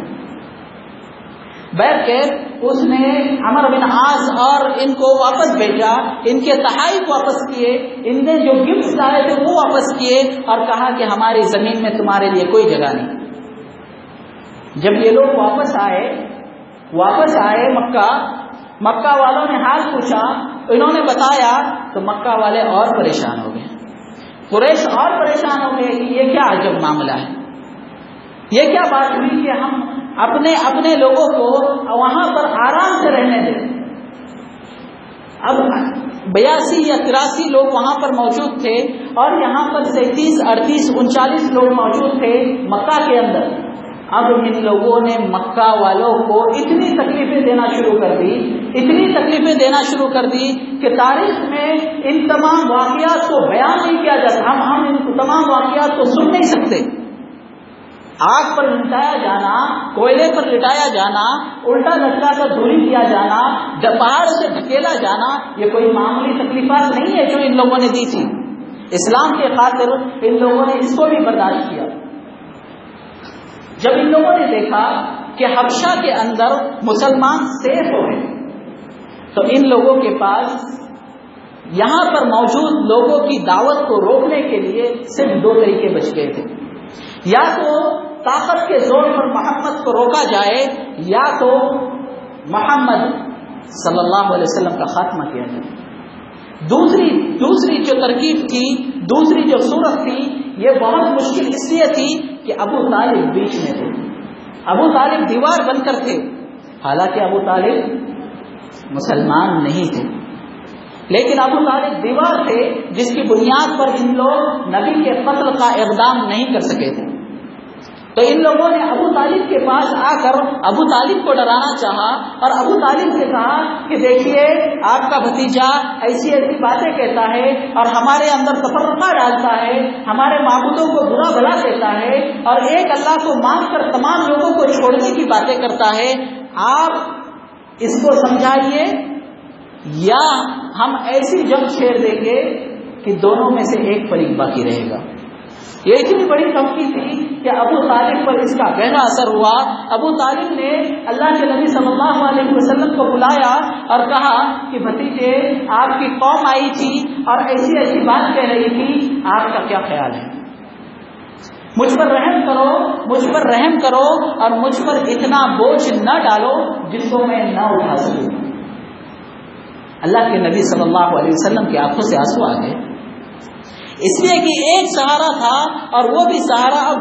بہرکیف اس نے عمرو بن عاص اور ان کو واپس بھیجا، ان کے تحائف واپس کیے، ان نے جو گفٹس لائے تھے وہ واپس کیے اور کہا کہ ہماری زمین میں تمہارے لیے کوئی جگہ نہیں۔ جب یہ لوگ واپس آئے مکہ والوں نے حال پوچھا، انہوں نے بتایا تو مکہ والے اور پریشان ہو گئے، قریش اور پریشان ہو گئے کہ یہ کیا عجب معاملہ ہے، یہ کیا بات ہوئی کہ ہم اپنے لوگوں کو وہاں پر آرام سے رہنے دیں۔ اب 82 یا 83 لوگ وہاں پر موجود تھے اور یہاں پر 37 38 39 لوگ موجود تھے مکہ کے اندر۔ اب ان لوگوں نے مکہ والوں کو اتنی تکلیفیں دینا شروع کر دی کہ تاریخ میں ان تمام واقعات کو بیان نہیں کیا جاتا، ہم ان تمام واقعات کو سن نہیں سکتے۔ آگ پر لٹایا جانا، کوئلے پر لٹایا جانا، الٹا لٹکا کر دوری کیا جانا، پہاڑ سے دھکیلا جانا، یہ کوئی معمولی تکلیفات نہیں ہے جو ان لوگوں نے دی تھی۔ اسلام کے خاطر ان لوگوں نے اس کو بھی برداشت کیا۔ جب ان لوگوں نے دیکھا کہ حبشہ کے اندر مسلمان سیف ہو گئے تو ان لوگوں کے پاس یہاں پر موجود لوگوں کی دعوت کو روکنے کے لیے صرف 2 طریقے بچ گئے تھے، یا تو طاقت کے زور پر محمد کو روکا جائے یا تو محمد صلی اللہ علیہ وسلم کا خاتمہ کیا جائے۔ دوسری جو ترکیب تھی، دوسری جو صورت تھی، یہ بہت مشکل اس لیے تھی کہ ابو طالب بیچ میں تھے، ابو طالب دیوار بن کر تھے، حالانکہ ابو طالب مسلمان نہیں تھے، لیکن ابو طالب دیوار تھے جس کی بنیاد پر ان لوگ نبی کے قتل کا اقدام نہیں کر سکے تھے۔ تو ان لوگوں نے ابو طالب کے پاس آ کر ابو طالب کو ڈرانا چاہا اور ابو طالب سے کہا کہ دیکھیے آپ کا بھتیجا ایسی باتیں کہتا ہے اور ہمارے اندر تفرقہ ڈالتا ہے، ہمارے معبودوں کو برا بھلا کہتا ہے اور ایک اللہ کو مان کر تمام لوگوں کو چھوڑنے کی باتیں کرتا ہے، آپ اس کو سمجھائیے یا ہم ایسی جنگ چھیڑ دیں گے کہ دونوں میں سے ایک فریق باقی رہے گا۔ یہ اتنی بڑی دھمکی تھی کہ ابو طالب پر اس کا گہرا اثر ہوا۔ ابو طالب نے اللہ کے نبی صلی اللہ علیہ وسلم کو بلایا اور کہا کہ بھتیجے آپ کی قوم آئی تھی اور ایسی بات کہہ رہی تھی، آپ کا کیا خیال ہے؟ مجھ پر رحم کرو اور مجھ پر اتنا بوجھ نہ ڈالو جس کو میں نہ اٹھا سکوں۔ اللہ کے نبی صلی اللہ علیہ وسلم کی آنکھوں سے آنسو آ گئے، اس لیے کہ ایک سہارا تھا اور وہ بھی سہارا اب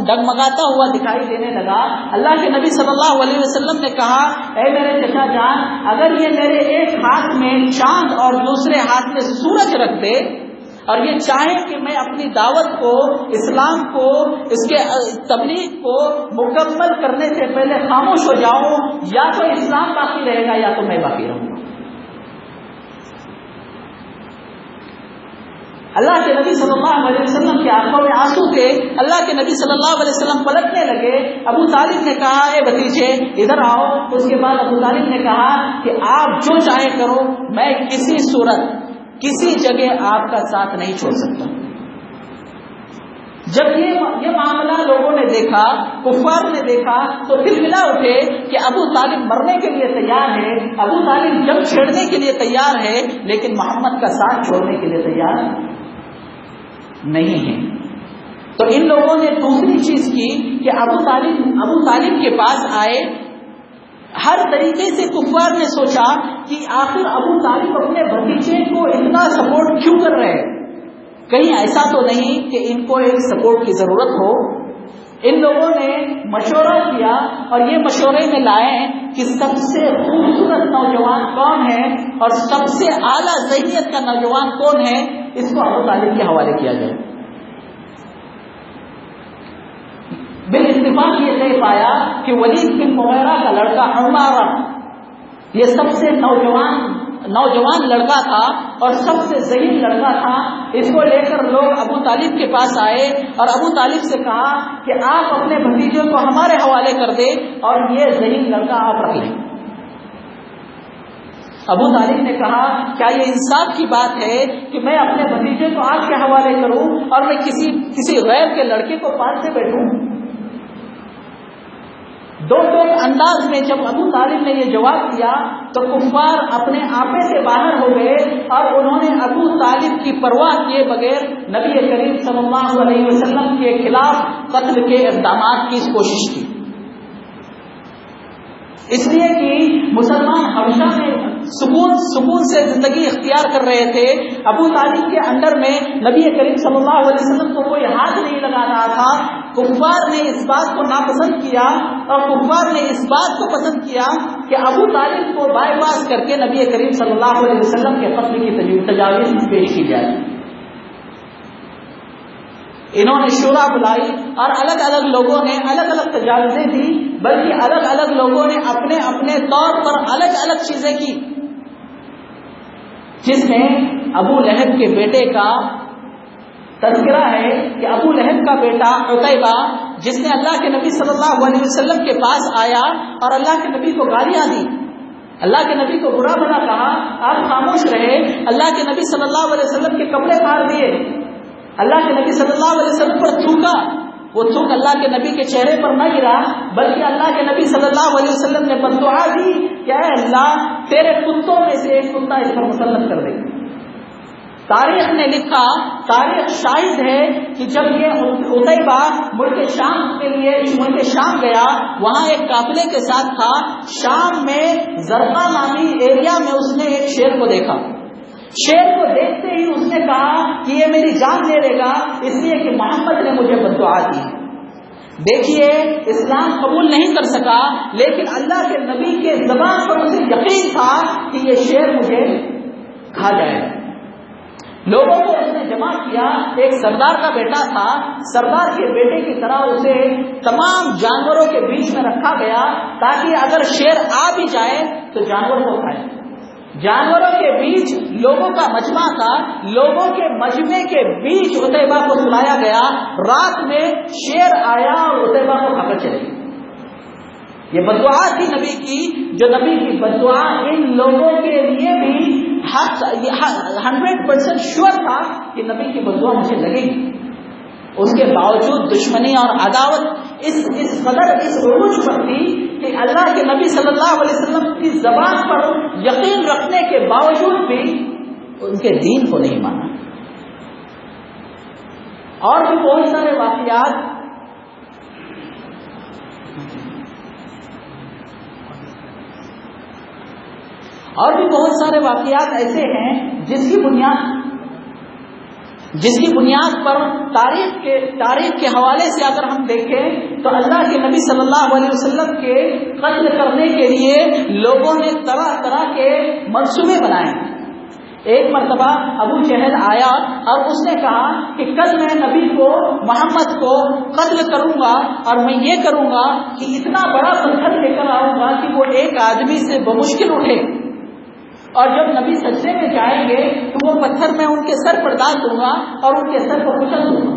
ڈگمگاتا ہوا دکھائی دینے لگا۔ اللہ کے نبی صلی اللہ علیہ وسلم نے کہا، اے میرے چچا جان، اگر یہ میرے ایک ہاتھ میں چاند اور دوسرے ہاتھ میں سورج رکھ دے اور یہ چاہے کہ میں اپنی دعوت کو، اسلام کو، اس کے تبلیغ کو مکمل کرنے سے پہلے خاموش ہو جاؤں، یا تو اسلام باقی رہے گا یا تو میں باقی رہوں گا۔ اللہ کے نبی صلی اللہ علیہ وسلم کی آنکھوں میں آنسو تھے۔ اللہ کے نبی صلی اللہ علیہ وسلم پلٹنے لگے۔ ابو طالب نے کہا، اے بھتیجے ادھر آؤ۔ اس کے بعد ابو طالب نے کہا کہ آپ جو چاہے کرو، میں کسی صورت کسی جگہ آپ کا ساتھ نہیں چھوڑ سکتا۔ جب یہ معاملہ لوگوں نے دیکھا، کفار نے دیکھا، تو دل ملا اٹھے کہ ابو طالب مرنے کے لیے تیار ہے، ابو طالب جنگ چھیڑنے کے لیے تیار ہے، لیکن محمد کا ساتھ چھوڑنے کے لیے تیار نہیں ہے۔ تو ان لوگوں نے دوسری چیز کی کہ ابو طالب کے پاس آئے. ہر طریقے سے کفار نے سوچا کہ آخر ابو طالب اپنے بھتیجے کو اتنا سپورٹ کیوں کر رہے ہیں, کہیں ایسا تو نہیں کہ ان کو ایک سپورٹ کی ضرورت ہو. ان لوگوں نے مشورہ کیا اور یہ مشورے میں لائے کہ سب سے خوبصورت نوجوان کون ہے اور سب سے اعلیٰ ذہنیت کا نوجوان کون ہے, اس کو ابو طالب کے حوالے کیا جائے. بالاتفاق یہ طے پایا کہ ولید بن مغیرہ کا لڑکا عمارہ یہ سب سے نوجوان لڑکا تھا اور سب سے ذہین لڑکا تھا. اس کو لے کر لوگ ابو طالب کے پاس آئے اور ابو طالب سے کہا کہ آپ اپنے بھتیجے کو ہمارے حوالے کر دیں اور یہ ذہین لڑکا آپ رکھ لیں. ابو طالب نے کہا کیا یہ انصاف کی بات ہے کہ میں اپنے بھتیجے کو آپ کے حوالے کروں اور میں کسی غیر کے لڑکے کو پالتے بیٹھوں. دو ٹوک انداز میں جب ابو طالب نے یہ جواب دیا تو کفار اپنے آپے سے باہر ہو گئے اور انہوں نے ابو طالب کی پرواہ کیے بغیر نبی کریم صلی اللہ علیہ وسلم کے خلاف قتل کے اقدامات کی کوشش کی. اس لیے کہ مسلمان حبشہ میں سکون سے زندگی اختیار کر رہے تھے. ابو طالب کے انڈر میں نبی کریم صلی اللہ علیہ وسلم کو کوئی ہاتھ نہیں لگا رہا تھا. کفار نے اس بات کو ناپسند کیا اور کفار نے اس بات کو پسند کیا کہ ابو طالب کو بائی پاس کر کے نبی کریم صلی اللہ علیہ وسلم کے قتل کی تجاویز پیش کی جائے. انہوں نے شورا بلائی اور الگ الگ لوگوں نے الگ الگ تجاویزیں دی, بلکہ الگ الگ لوگوں نے اپنے اپنے طور پر الگ الگ چیزیں کی, جس میں ابو لہب کے بیٹے کا تذکرہ ہے کہ ابو لہب کا بیٹا عتیبہ جس نے اللہ کے نبی صلی اللہ علیہ وسلم کے پاس آیا اور اللہ کے نبی کو گالیاں دی, اللہ کے نبی کو برا بھلا کہا, آپ خاموش رہے. اللہ کے نبی صلی اللہ علیہ وسلم کے کپڑے پھاڑ دیے, اللہ کے نبی صلی اللہ علیہ وسلم پر تھوکا. وہ تھوک اللہ کے نبی کے چہرے پر نہ گرا بلکہ اللہ کے نبی صلی اللہ علیہ وسلم نے بددعا دی کہ اے اللہ تیرے کتوں میں سے ایک کتا اس پر مسلط کر دے. تاریخ نے لکھا, تاریخ شاہد ہے کہ جب یہ عتیبہ ملک شام کے لیے ملک شام گیا, وہاں ایک قافلے کے ساتھ تھا. شام میں زرقا نامی ایریا میں اس نے ایک شیر کو دیکھا. شیر کو دیکھتے ہی اس نے کہا کہ یہ میری جان لے لے گا, اس لیے کہ محمد نے مجھے بددعا دی. دیکھیے اسلام قبول نہیں کر سکا لیکن اللہ کے نبی کے زبان پر اسے یقین تھا کہ یہ شیر مجھے کھا جائے گا. لوگوں کو اس نے جمع کیا. ایک سردار کا بیٹا تھا, سردار کے بیٹے کی طرح اسے تمام جانوروں کے بیچ میں رکھا گیا تاکہ اگر شیر آ بھی جائے تو جانور کو کھائے. جانوروں کے بیچ لوگوں کا مجمع تھا, لوگوں کے مجمع کے بیچ عتیبہ کو سلایا گیا. رات میں شیر آیا اور عتیبہ کو کھا کر چلے گئے. یہ بددعا تھی نبی کی, جو نبی کی بددعا ان لوگوں کے لیے بھی 100% شور تھا کہ نبی کی بددعا مجھے لگے گی. اس کے باوجود دشمنی اور عداوت اس قدر اس عروج پر تھی کہ اللہ کے نبی صلی اللہ علیہ وسلم کی زبان پر یقین رکھنے کے باوجود بھی ان کے دین کو نہیں مانا. اور بھی بہت سارے واقعات ایسے ہیں جس کی بنیاد پر تاریخ کے حوالے سے اگر ہم دیکھیں تو اللہ کے نبی صلی اللہ علیہ وسلم کے قتل کرنے کے لیے لوگوں نے طرح طرح کے منصوبے بنائے. ایک مرتبہ ابو جہل آیا اور اس نے کہا کہ کل میں نبی کو محمد کو قتل کروں گا اور میں یہ کروں گا کہ اتنا بڑا پتھر لے کر آؤں گا کہ وہ ایک آدمی سے بمشکل اٹھے, اور جب نبی سجدے میں جائیں گے تو وہ پتھر میں ان کے سر پر ڈال دوں گا اور ان کے سر کو کچل دوں گا.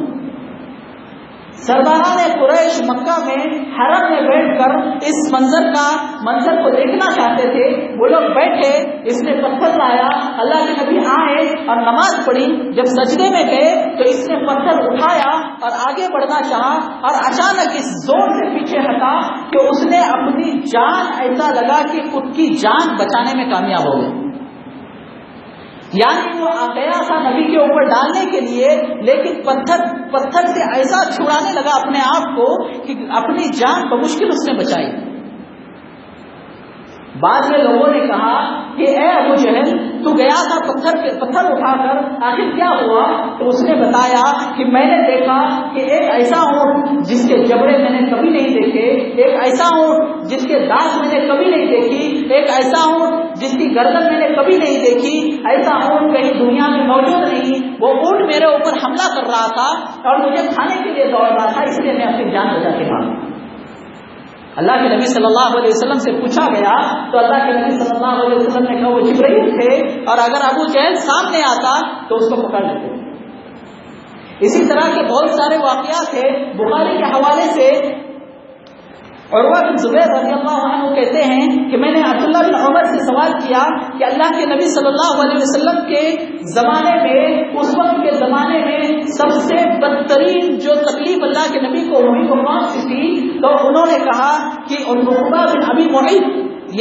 سرداران قریش مکہ میں حرم میں بیٹھ کر اس منظر کو دیکھنا چاہتے تھے. وہ لوگ بیٹھے, اس نے پتھر لایا, اللہ کے نبی آئے اور نماز پڑھی. جب سجدے میں گئے تو اس نے پتھر اٹھایا اور آگے بڑھنا چاہا اور اچانک اس زور سے پیچھے ہٹا کہ اس نے اپنی جان ایسا لگا کہ خود کی جان بچانے میں کامیاب ہو گئی. یعنی وہ گیا تھا نبی کے اوپر ڈالنے کے لیے، لیکن پتھر سے ایسا چھڑانے لگا اپنے آپ کو کہ اپنی جان بمشکل اس نے بچائی۔ بعد میں لوگوں نے کہا کہ اے ابو جہل، تو گیا تھا پتھر اٹھا کر، آخر کیا ہوا؟ تو اس نے بتایا کہ میں نے دیکھا کہ ایک ایسا اونٹ جس کے جبڑے میں نے کبھی نہیں دیکھے، ایک ایسا اونٹ جس کے دانت میں نے کبھی نہیں دیکھی، ایک ایسا اونٹ جس کی گردن میں نے کبھی نہیں دیکھی، ایسا اونٹ کہیں دنیا میں موجود نہیں۔ وہ اونٹ میرے اوپر حملہ کر رہا تھا اور مجھے کھانے کے لیے دوڑ رہا تھا، اس لیے میں اپنی جان بچا کے بھاگا۔ اللہ کے نبی صلی اللہ علیہ وسلم سے پوچھا گیا تو اللہ کے نبی صلی اللہ علیہ وسلم نے کہا وہ جبرائیل تھے، اور اگر ابو جہل سامنے آتا تو اس کو پکڑ لیتے۔ اسی طرح کے بہت سارے واقعات ہیں بخاری کے حوالے سے۔ عروہ بن زبیر رضی اللہ عنہ کہتے ہیں کہ میں نے عبداللہ بن عمر سے سوال کیا کہ اللہ کے نبی صلی اللہ علیہ وسلم کے زمانے میں، اس وقت کے زمانے میں سب سے بدترین جو تکلیف اللہ کے نبی کو ہوئی وہ کون سی تھی؟ تو انہوں نے کہا کہ عقبہ بن ابی معیط،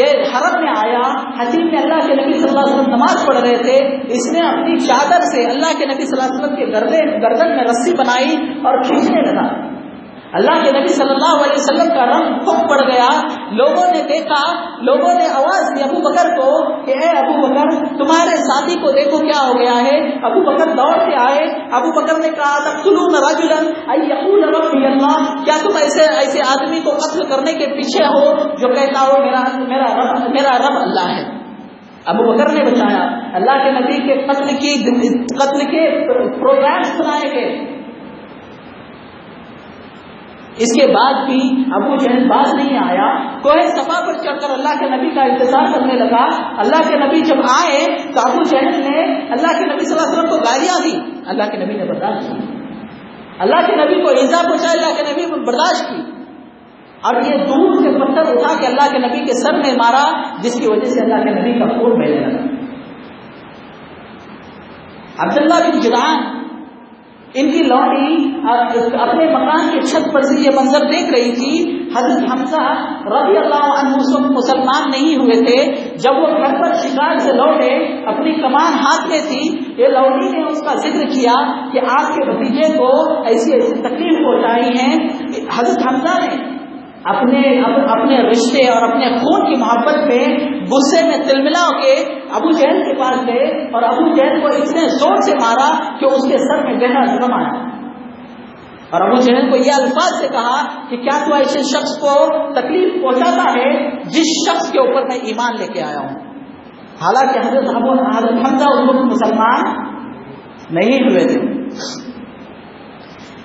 یہ حرم میں آیا، حتیم میں اللہ کے نبی صلی اللہ علیہ وسلم نماز پڑھ رہے تھے، اس نے اپنی چادر سے اللہ کے نبی صلی اللہ علیہ وسلم کے گردن میں رسی بنائی اور کھینچنے لگا۔ اللہ کے نبی صلی اللہ علیہ وسلم کا رنگ پھک پڑ گیا۔ لوگوں نے دیکھا، لوگوں نے آواز دی ابو بکر کو کہ اے ابو بکر، تمہارے ساتھی کو دیکھو کیا ہو گیا ہے۔ ابو بکر دوڑتے آئے۔ ابو بکر نے کہا تقتلون رجلا ان یقول ربی اللہ، کیا تم ایسے آدمی کو قتل کرنے کے پیچھے ہو جو کہتا ہو میرا رب اللہ ہے؟ ابو بکر نے بچایا۔ اللہ کے نبی کے قتل کے پروگرامز بنائے گئے۔ اس کے بعد بھی ابو جہل باز نہیں آیا، کوہ صفا پر چڑھ کر اللہ کے نبی کا انتظار کرنے لگا۔ اللہ کے نبی جب آئے تو ابو جہل نے اللہ کے نبی صلی اللہ علیہ وسلم کو گالیاں دی، اللہ کے نبی نے برداشت کی۔ اللہ کے نبی کو ایذا پہنچا، اللہ کے نبی نے برداشت کی۔ اور یہ دور سے پتھر اٹھا کے اللہ کے نبی کے سر میں مارا، جس کی وجہ سے اللہ کے نبی کا خون بہنے لگا۔ عبداللہ بن جدعان، ان کی لونڈی اپنے مکان کی چھت پر سے یہ منظر دیکھ رہی تھی۔ حضرت حمزہ رضی اللہ عنہ مسلمان نہیں ہوئے تھے۔ جب وہ گھر پر شکار سے لوٹے، اپنی کمان ہاتھ میں تھی، یہ لونڈی نے اس کا ذکر کیا کہ آپ کے بھتیجے کو ایسی ایسی تکلیف پہنچائی ہے۔ حضرت حمزہ نے اپنے رشتے اور اپنے خون کی محبت میں غصے میں تلملا کے ابو جہل کے پاس گئے اور ابو جہل کو اتنے زور سے مارا کہ اس کے سر میں گہرا زخم آیا، اور ابو جہل کو یہ الفاظ سے کہا کہ کیا تو ایسے شخص کو تکلیف پہنچاتا ہے جس شخص کے اوپر میں ایمان لے کے آیا ہوں۔ حالانکہ حضرت حمزہ اس وقت مسلمان نہیں ہوئے تھے۔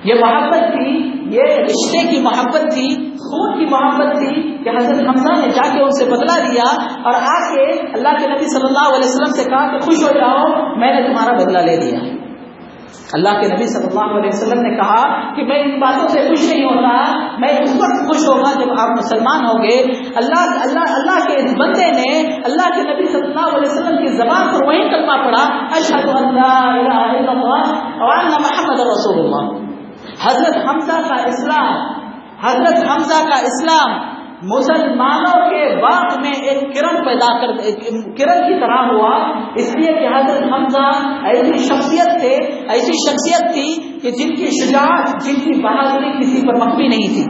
یہ محبت تھی، یہ رشتے کی محبت تھی، خون کی محبت تھی کہ حضرت حمزہ نے جا کے ان سے بدلہ لیا اور آ کے اللہ کے نبی صلی اللہ علیہ وسلم سے کہا کہ خوش ہو جاؤ، میں نے تمہارا بدلہ لے لیا۔ اللہ کے نبی صلی اللہ علیہ وسلم نے کہا کہ میں ان باتوں سے خوش نہیں ہوتا، میں اس وقت خوش ہوگا جب آپ مسلمان ہوں گے۔ اللہ کے اس بندے نے اللہ کے نبی صلی اللہ علیہ وسلم کی زبان پر وہی کلمہ پڑھا، اشہد ان لا الہ الا اللہ وان محمد رسول اللہ۔ حضرت حمزہ کا اسلام مسلمانوں کے باغ میں ایک کرن کرن کی طرح ہوا، اس لیے کہ حضرت حمزہ ایسی شخصیت تھی کہ جن کی شجاعت، جن کی بہادری کسی پر مخفی نہیں تھی۔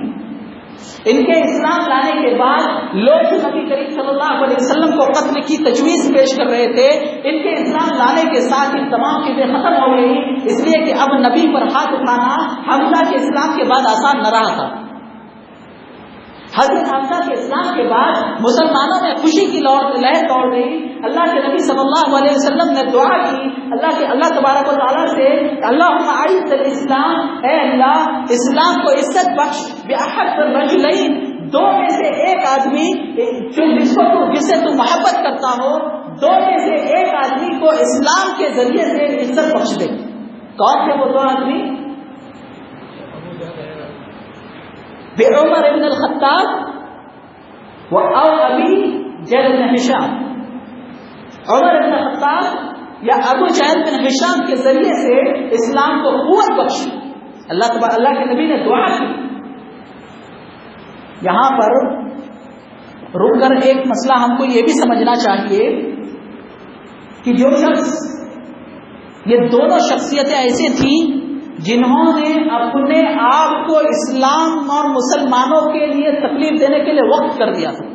ان کے اسلام لانے کے بعد لوگ نبی کریم صلی اللہ علیہ وسلم کو قتل کی تجویز پیش کر رہے تھے، ان کے اسلام لانے کے ساتھ ان تمام چیزیں ختم ہو گئی، اس لیے کہ اب نبی پر ہاتھ اٹھانا حمزہ کے اسلام کے بعد آسان نہ رہا تھا۔ حضرت حمزہ کے اسلام کے بعد مسلمانوں میں خوشی کی لہر دوڑ گئی۔ اللہ کے نبی صلی اللہ علیہ وسلم نے دعا کی اللہ تبارک و تعالیٰ سے، اللہم اعز الاسلام، اے اللہ اسلام کو عزت بخش، باحد الرجلین، دو میں سے ایک آدمی جس سے تو محبت کرتا ہو، دو میں سے ایک آدمی کو اسلام کے ذریعے سے عزت بخش دے۔ کون تھے وہ دو آدمی؟ عمر بن الخطاب او ابی جہل بن ہشام۔ عمر بن الخطاب یا ابو جہل بن ہشام کے ذریعے سے اسلام کو قوت بخشی۔ اللہ کے نبی نے دعا کی۔ یہاں پر رک کر ایک مسئلہ ہم کو یہ بھی سمجھنا چاہیے کہ جو شخص یہ دونوں شخصیتیں ایسی تھیں جنہوں نے اپنے آپ کو اسلام اور مسلمانوں کے لیے تکلیف دینے کے لیے وقف کر دیا تھا۔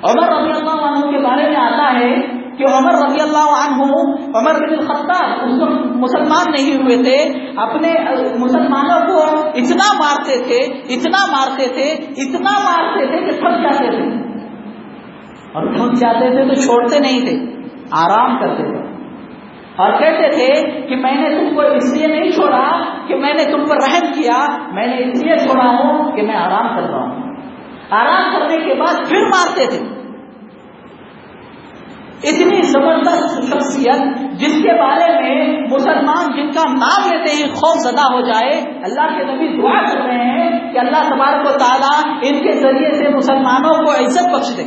عمر رضی اللہ عنہ کے بارے میں آتا ہے کہ عمر رضی اللہ عنہ، عمر بن الخطاب اس وقت مسلمان نہیں ہوئے تھے، اپنے مسلمانوں کو اتنا مارتے تھے کہ تھک جاتے تھے، اور تھک جاتے تھے تو چھوڑتے نہیں تھے، آرام کرتے تھے، اور کہتے تھے کہ میں نے تم کو اس لیے نہیں چھوڑا کہ میں نے تم پر رحم کیا، میں نے اس لیے چھوڑا ہوں کہ میں آرام کر رہا ہوں۔ آرام کرنے کے بعد پھر مارتے تھے۔ اتنی زبردست شخصیت جس کے بارے میں مسلمان جن کا نام لیتے ہی خوف زدہ ہو جائے، اللہ کے نبی دعا کر رہے ہیں کہ اللہ تبارک و تعالیٰ ان کے ذریعے سے مسلمانوں کو عزت بخش دے۔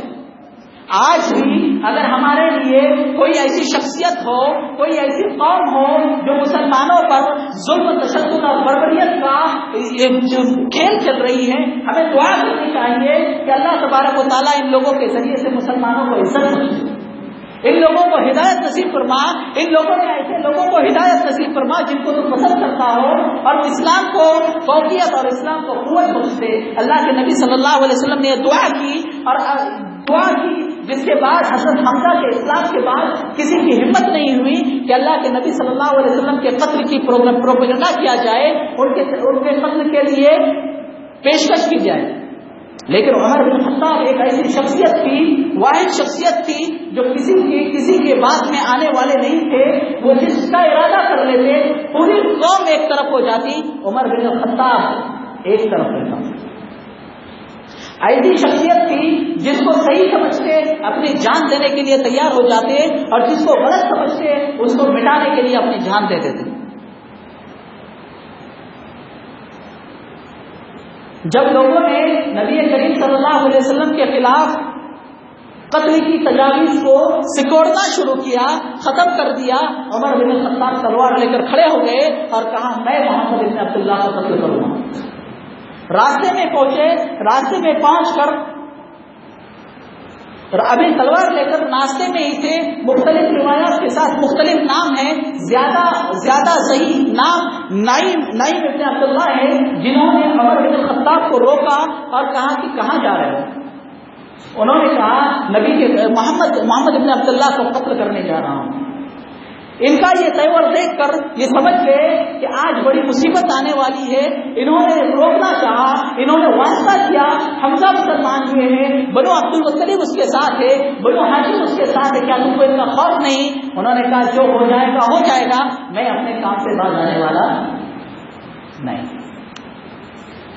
آج بھی اگر ہمارے لیے کوئی ایسی شخصیت ہو، کوئی ایسی قوم ہو جو مسلمانوں پر ظلم، تشدد اور بربریت کا کھیل چل رہی ہے، ہمیں دعا کرنی چاہیے کہ اللہ تبارک و تعالیٰ ان لوگوں کے ذریعے سے مسلمانوں کو عزت بخش دے، ان لوگوں کو ہدایت نصیب فرما، ان لوگوں نے ایسے لوگوں کو ہدایت نصیب فرما جن کو تو پسند کرتا ہو، اور اسلام کو فوقیت اور اسلام کو قوت بخش دے۔ اللہ کے نبی صلی اللہ علیہ وسلم نے دعا کی، اور دعا کی جس کے بعد حضرت حمزہ کے اسلام کے بعد کسی کی ہمت نہیں ہوئی کہ اللہ کے نبی صلی اللہ علیہ وسلم کے قتل کی پروپیگنڈا کیا جائے، ان کے قتل کے لیے پیشکش کی جائے۔ لیکن عمر بن خطاب ایک ایسی شخصیت تھی، واحد شخصیت تھی جو کسی کے بات میں آنے والے نہیں تھے، وہ جس کا ارادہ کر لیتے پوری قوم ایک طرف ہو جاتی، عمر بن خطاب ایک طرف رہتا۔ ایسی شخصیت تھی جس کو صحیح سمجھتے اپنی جان دینے کے لیے تیار ہو جاتے، اور جس کو غلط سمجھتے اس کو مٹانے کے لیے اپنی جان دے دیتے۔ جب لوگوں نے نبی کریم صلی اللہ علیہ وسلم کے خلاف قتل کی تجاویز کو سکوڑنا شروع کیا، ختم کر دیا، عمر بن الخطاب تلوار لے کر کھڑے ہو گئے اور کہا میں محمد بن عبداللہ کو قتل کروں گا۔ راستے میں پہنچے، راستے میں پہنچ کر ابھی تلوار لے کر ناستے میں ہی تھے، مختلف روایات کے ساتھ مختلف نام ہیں، زیادہ صحیح نام نعیم ابن عبداللہ ہے، جنہوں نے عمر بن الخطاب کو روکا اور کہا کہ کہاں جا رہے ہو؟ انہوں نے کہا نبی کے محمد ابن عبداللہ کو قتل کرنے جا رہا ہوں۔ ان کا یہ تیور دیکھ کر یہ سمجھ گئے کہ آج بڑی مصیبت آنے والی ہے، انہوں نے روکنا چاہا، انہوں نے واسطہ کیا، حمزہ مسلمان ہوئے ہیں، بنو عبد المطلب اس کے ساتھ ہے، بنو ہاشم اس کے ساتھ ہے، کیا تم کو اتنا خوف نہیں؟ انہوں نے کہا جو ہو جائے گا ہو جائے گا، میں اپنے کام سے باز آنے والا نہیں۔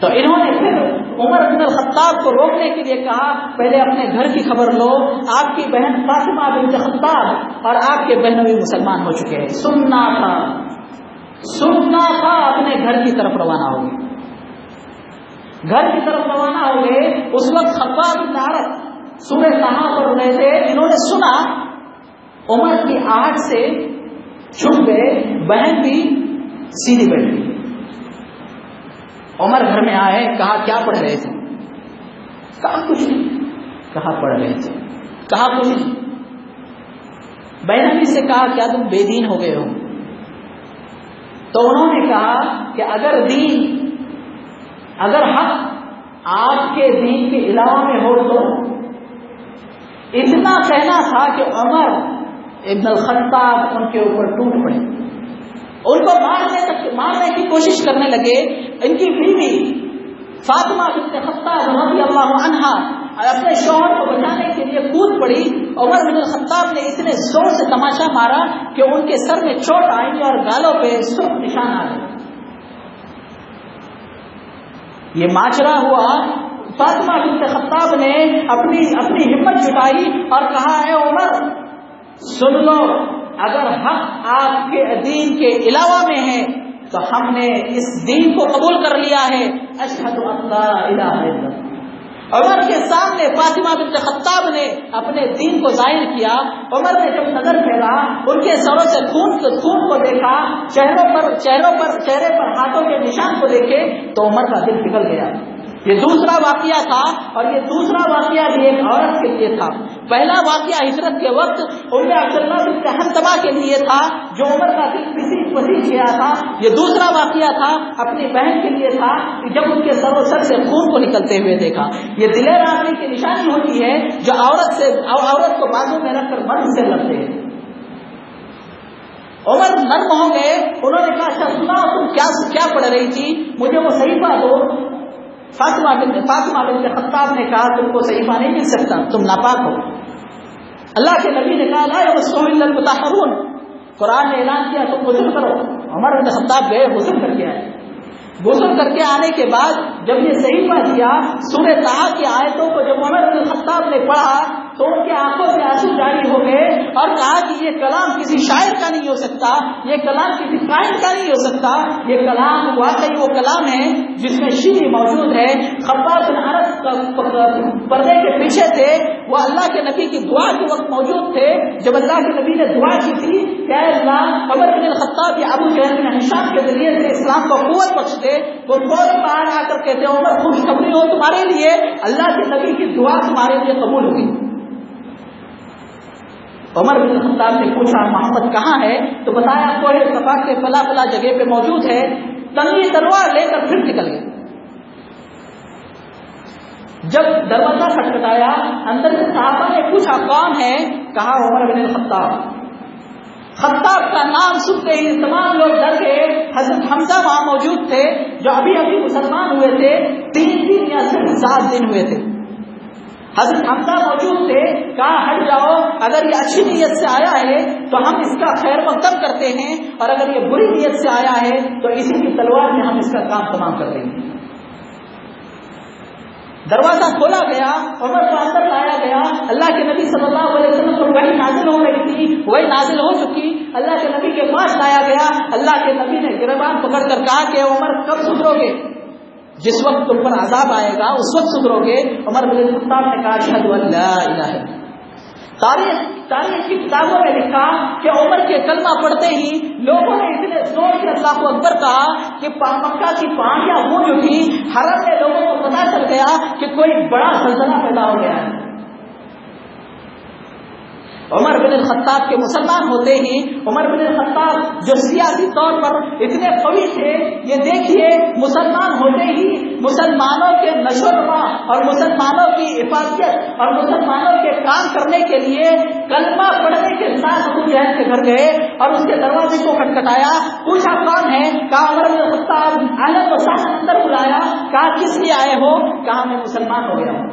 تو انہوں نے پھر عمر بن الخطاب کو روکنے کے لیے کہا پہلے اپنے گھر کی خبر لو، آپ کی بہن فاطمہ بنت خطاب اور آپ کے بہنوں بھی مسلمان ہو چکے ہیں، سننا تھا اپنے گھر کی طرف روانہ ہو گئے، گھر کی طرف روانہ ہو گئے۔ اس وقت خباب بن عرب سورہ طٰہٰ پڑھ رہے تھے، انہوں نے سنا، عمر کی آہٹ سے چھپ گئے، بہن بھی سیدھی بیٹھ گئی۔ عمر گھر میں آئے، کہا کیا پڑھ رہے تھے؟ کہا کچھ نہیں۔ کہا پڑھ رہے تھے؟ کہا کچھ نہیں۔ بہن سے کہا کیا تم بے دین ہو گئے ہو؟ تو انہوں نے کہا کہ اگر حق آپ کے دین کے علاوہ میں ہو تو اتنا کہنا تھا کہ عمر ابن الخطاب ان کے اوپر ٹوٹ پڑے، ان کو مارنے کی کوشش کرنے لگے۔ ان کی بیوی فاطمہ بنت خطاب رضی اللہ عنہا اپنے شوہر کو بچانے کے لیے کود پڑی، عمر بن الخطاب نے اتنے زور سے تماشا مارا کہ ان کے سر میں چوٹ آئی اور گالوں پہ سرخ نشان آ گئے۔ یہ ماجرا ہوا، فاطمہ بنت خطاب نے اپنی ہمت جٹائی اور کہا اے عمر سن لو، اگر حق آپ کے دین کے علاوہ میں ہے تو ہم نے اس دین کو قبول کر لیا ہے، اشہد ان لا الہ الا اللہ۔ عمر کے سامنے فاطمہ بنت خطاب نے اپنے دین کو ظاہر کیا۔ عمر نے جب نظر پھیلا، ان کے سروں سے خون کو دیکھا، چہرے پر ہاتھوں کے نشان کو دیکھے تو عمر کا دل پگھل گیا۔ یہ دوسرا واقعہ تھا، اور یہ دوسرا واقعہ بھی ایک عورت کے لیے تھا۔ پہلا واقعہ ہجرت کے وقت عبداللہ بنت حنتمہ کے لیے تھا جو عمر کا دل پسیج گیا تھا۔ یہ دوسرا واقعہ تھا اپنی بہن کے لیے تھا جب ان کے سر و سر سے خون کو نکلتے ہوئے دیکھا۔ یہ دلیر آدمی کی نشانی ہوتی ہے جو عورت کو بازو میں رکھ کر مرد سے لڑتے ہیں۔ عمر نرم ہو گئے، انہوں نے کہا اچھا سناؤ تم کیا پڑھ رہی تھی، مجھے وہ صحیفہ دو۔ فاطمہ بنت خطاب نے کہا تم کو صحیفہ نہیں مل سکتا، تم ناپاک ہو۔ اللہ کے نبی نے کہا لا یمسہ الا المطہرون، قرآن نے اعلان کیا تم غسل کرو۔ عمر بن خطاب گئے، غسل کر کے آئے۔ غسل کر کے آنے کے بعد جب یہ صحیفہ دیا، سورہ طٰہٰ کی آیتوں کو جب عمر بن خطاب نے پڑھا تو ان کی آنکھوں سے آنسو جاری ہو گئے اور کہا کہ یہ کلام کسی شاعر کا نہیں ہو سکتا، یہ کلام کسی کاہن کا نہیں ہو سکتا، یہ کلام واقعی وہ کلام ہے جس میں شیری موجود ہے۔ خباب بن عرب پردے کے پیچھے تھے، وہ اللہ کے نبی کی دعا کے وقت موجود تھے جب اللہ کے نبی نے دعا کی تھی کہ اے اللہ عمر بن الخطاب یا ابو جہل بن ہشام کے ذریعے سے اسلام کو قوت بخش دے، تو فوراً باہر آ کر کہتے عمر خوشخبری ہو تمہارے لیے، اللہ کے نبی کی دعا تمہارے لیے قبول ہوئی۔ عمر بن الخطاب نے پوچھا محمد کہاں ہے، تو بتایا کوہ صفا کے فلاں جگہ پہ موجود ہے۔ تنگی تلوار لے کر پھر نکل گئے۔ جب دروازہ کھٹکھٹایا، اندر سے صحابہ نے پوچھا کون ہے، کہا عمر بن الخطاب۔ خطاب کا نام سنتے ہی تمام لوگ ڈر گئے۔ حضرت حمزہ وہاں موجود تھے جو ابھی مسلمان ہوئے تھے، 3 دن یا صرف 7 دن ہوئے تھے۔ حضرت حمزہ موجود تھے، کہا ہٹ جاؤ، اگر یہ اچھی نیت سے آیا ہے تو ہم اس کا خیر مقدم کرتے ہیں، اور اگر یہ بری نیت سے آیا ہے تو اسی کی تلوار میں ہم اس کا کام تمام کر دیں گے۔ دروازہ کھولا گیا، عمر کو اندر لایا گیا۔ اللہ کے نبی صلی اللہ علیہ وسلم پر وحی نازل ہو رہی تھی، وہی نازل ہو چکی، اللہ کے نبی کے پاس لایا گیا۔ اللہ کے نبی نے گریبان پکڑ کر کہا کہ عمر کب سدھرو گے، جس وقت تم پر عذاب آئے گا اس وقت سدھرو گے۔ عمر بن الخطاب نے کہا اشہد ان لا الہ الا اللہ۔ تاریخ کی کتابوں میں لکھا کہ عمر کے کلمہ پڑھتے ہی لوگوں نے اتنے زور سے اللہ اکبر کہا کہ مکہ کی پہاڑیاں گونج اٹھی، حرم میں لوگوں کو پتہ چل گیا کہ کوئی بڑا زلزلہ پیدا ہو گیا ہے۔ عمر بن الخطاب کے مسلمان ہوتے ہی، عمر بن الخطاب جو سیاسی طور پر اتنے قوی تھے، یہ دیکھیے مسلمان ہوتے ہی مسلمانوں کے نشو و نما اور مسلمانوں کی حفاظت اور مسلمانوں کے کام کرنے کے لیے کلمہ پڑھنے کے ساتھ ابو جہل کے گھر گئے اور اس کے دروازے کو کھٹکھٹایا۔ پوچھا کون ہے، کہا عمر بن الخطاب۔ اہلا و سہلا اندر بلایا، کہا کس لیے آئے ہو، کہا میں مسلمان ہو گیا ہوں۔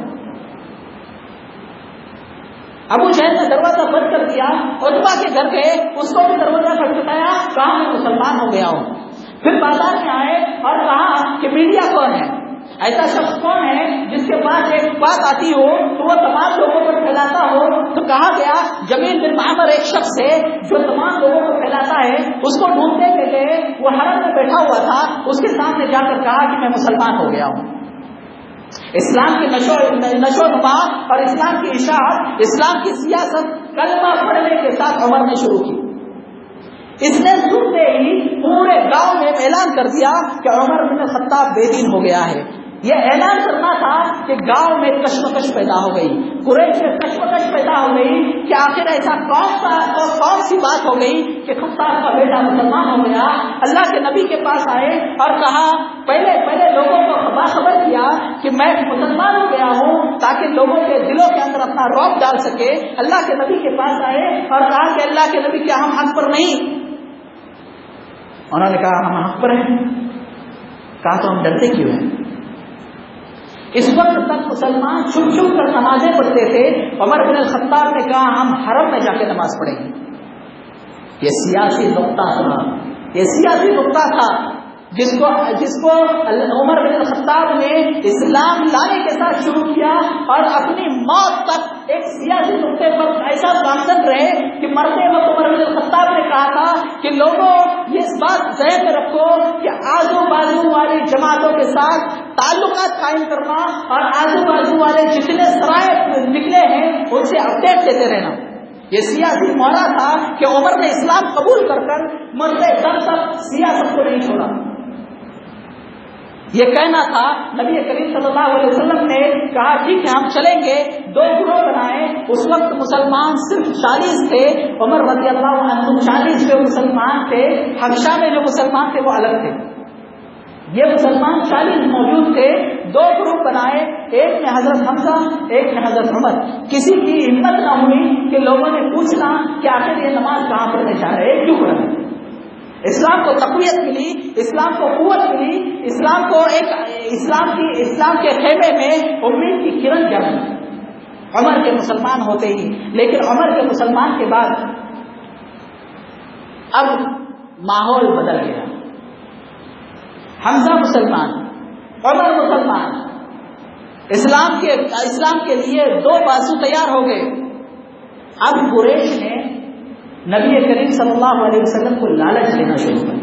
ابو جہل نے دروازہ بند کر دیا، عتبہ کے گھر گئے، اس کو بھی دروازہ کھٹکھٹایا، کہا میں مسلمان ہو گیا ہوں۔ پھر بازار میں آئے اور کہا کہ میڈیا کون ہے، ایسا شخص کون ہے جس کے پاس ایک بات آتی ہو تو وہ تمام لوگوں پر پھیلاتا ہو، تو کہا گیا جمیل بن معمر ایک شخص ہے جو تمام لوگوں کو پھیلاتا ہے، اس کو ڈھونڈنے کے لیے وہ حرم میں بیٹھا ہوا تھا، اس کے سامنے جا کر کہا کہ میں مسلمان ہو گیا ہوں۔ اسلام کی نشو و نما اور اسلام کی اشاعت، اسلام کی سیاست کلمہ پڑھنے کے ساتھ عمر نے شروع کی۔ اس نے سنتے ہی پورے گاؤں میں اعلان کر دیا کہ عمر بن الخطاب بے دین ہو گیا ہے۔ یہ اعلان کرنا تھا کہ گاؤں میں کشمکش پیدا ہو گئی، قریش میں کشمکش پیدا ہو گئی کہ آخر ایسا کون سی بات ہو گئی کہ خطاب کا بیٹا مسلمان ہو گیا۔ اللہ کے نبی کے پاس آئے اور کہا، پہلے لوگوں کو باخبر کیا کہ میں مسلمان ہو گیا ہوں تاکہ لوگوں کے دلوں کے اندر اپنا رعب ڈال سکے۔ اللہ کے نبی کے پاس آئے اور کہا کہ اللہ کے نبی کیا ہم حق پر نہیں؟ انہوں نے کہا ہم حق پر ہیں۔ کہا تو ہم ڈرتے کیوں ہیں؟ اس وقت تک مسلمان چھپ چھپ کر نمازیں پڑھتے تھے، عمر بن الخطاب نے کہا ہم حرم میں جا کے نماز پڑھیں گے۔ یہ سیاسی نقطہ تھا، یہ سیاسی نقطہ تھا جس کو عمر بن الخطاب نے اسلام لانے کے ساتھ شروع کیا اور اپنی موت تک ایک سیاسی نقطے پر ایسا گامزن رہے کہ مرتے وقت عمر بن الخطاب نے کہا تھا کہ لوگوں یہ اس بات ذہن میں رکھو کہ آزو بازو والی جماعتوں کے ساتھ تعلقات قائم کرنا اور آزو بازو والے جتنے سرائے نکلے ہیں ان سے اپڈیٹ دیتے رہنا۔ یہ سیاسی موڑا تھا کہ عمر نے اسلام قبول کر مرتے دم تک سیاست کو نہیں چھوڑا۔ یہ کہنا تھا، نبی کریم صلی اللہ علیہ وسلم نے کہا ٹھیک ہے ہم چلیں گے، 2 گروہ بنائے۔ اس وقت مسلمان صرف 40 تھے، عمر رضی اللہ عنہ 40 جو مسلمان تھے، حبشہ میں جو مسلمان تھے وہ الگ تھے، یہ مسلمان 40 موجود تھے۔ 2 گروپ بنائے، ایک میں حضرت حمزہ، ایک میں حضرت عمر۔ کسی کی ہمت نہ ہوئی کہ لوگوں نے پوچھنا کہ آخر یہ نماز کہاں پڑھنے جا رہے ہیں، کیوں پڑھنے؟ اسلام کو تقویت ملی، اسلام کو قوت ملی، اسلام کو ایک اسلام کے خیمے میں امید کی کرن جمی عمر کے مسلمان ہوتے ہی۔ لیکن عمر کے مسلمان کے بعد اب ماحول بدل گیا، حمزہ مسلمان، عمر مسلمان، اسلام کے لیے 2 بازو تیار ہو گئے۔ اب قریش نے نبی کریم صلی اللہ علیہ وسلم کو لالچ دینا شروع کر،